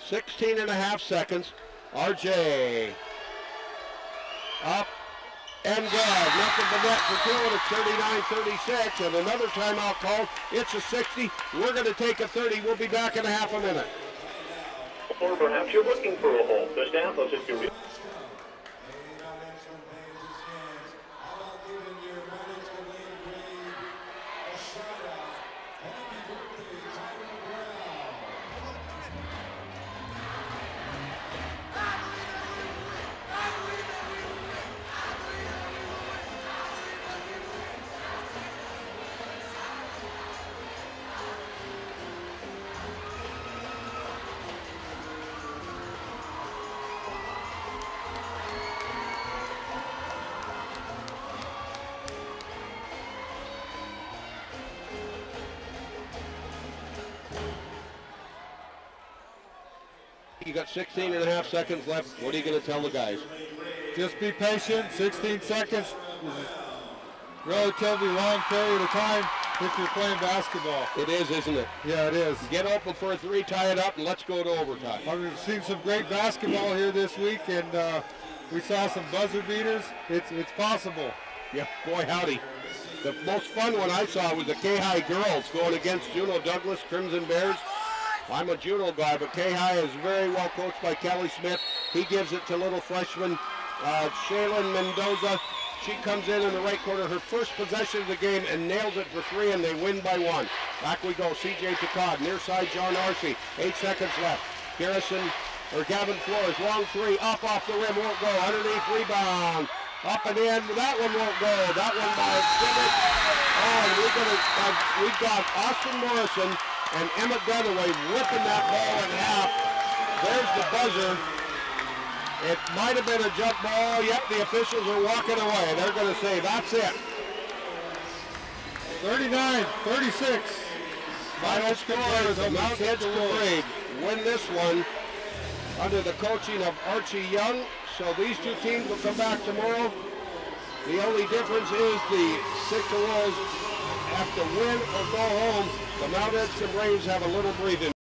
B: 16.5 seconds. RJ up and good. Nothing but net for two, and it's 39-36. And another timeout called. It's a 60. We're going to take a 30. We'll be back in a half a minute.
D: Or perhaps you're looking for a home. The staff will assist you.
B: You got 16.5 seconds left. What are you going to tell the guys?
C: Just be patient. 16 seconds is a relatively long period of time if you're playing basketball.
B: It is, isn't it?
C: Yeah, it is.
B: Get open for a three, tie it up, and let's go to overtime.
C: I've seen some great basketball here this week, and we saw some buzzer beaters. It's possible.
B: Yeah, boy howdy. The most fun one I saw was the K-High girls going against Juno Douglas, Crimson Bears. I'm a judo guy, but K-High is very well coached by Kelly Smith. He gives it to little freshman Shaylin Mendoza. She comes in the right corner, her first possession of the game, and nails it for three, and they win by one. Back we go, C.J. Takad, near side John Arce. 8 seconds left. Gavin Flores, long three, up off the rim, won't go. Underneath, rebound. Up and in, that one won't go. That one by Simmons. Oh, and we've got Austin Morrison and Emmett Dunaway ripping that ball in half. There's the buzzer. It might have been a jump ball. Yep, the officials are walking away. They're going to say, that's it.
C: 39-36.
B: Final score is the Mt.Edgecumbe Braves win this one under the coaching of Archie Young. So these two teams will come back tomorrow. The only difference is the Sitka Wolves have to win or go home. The Mt.Edgecumbe Braves have a little breathing.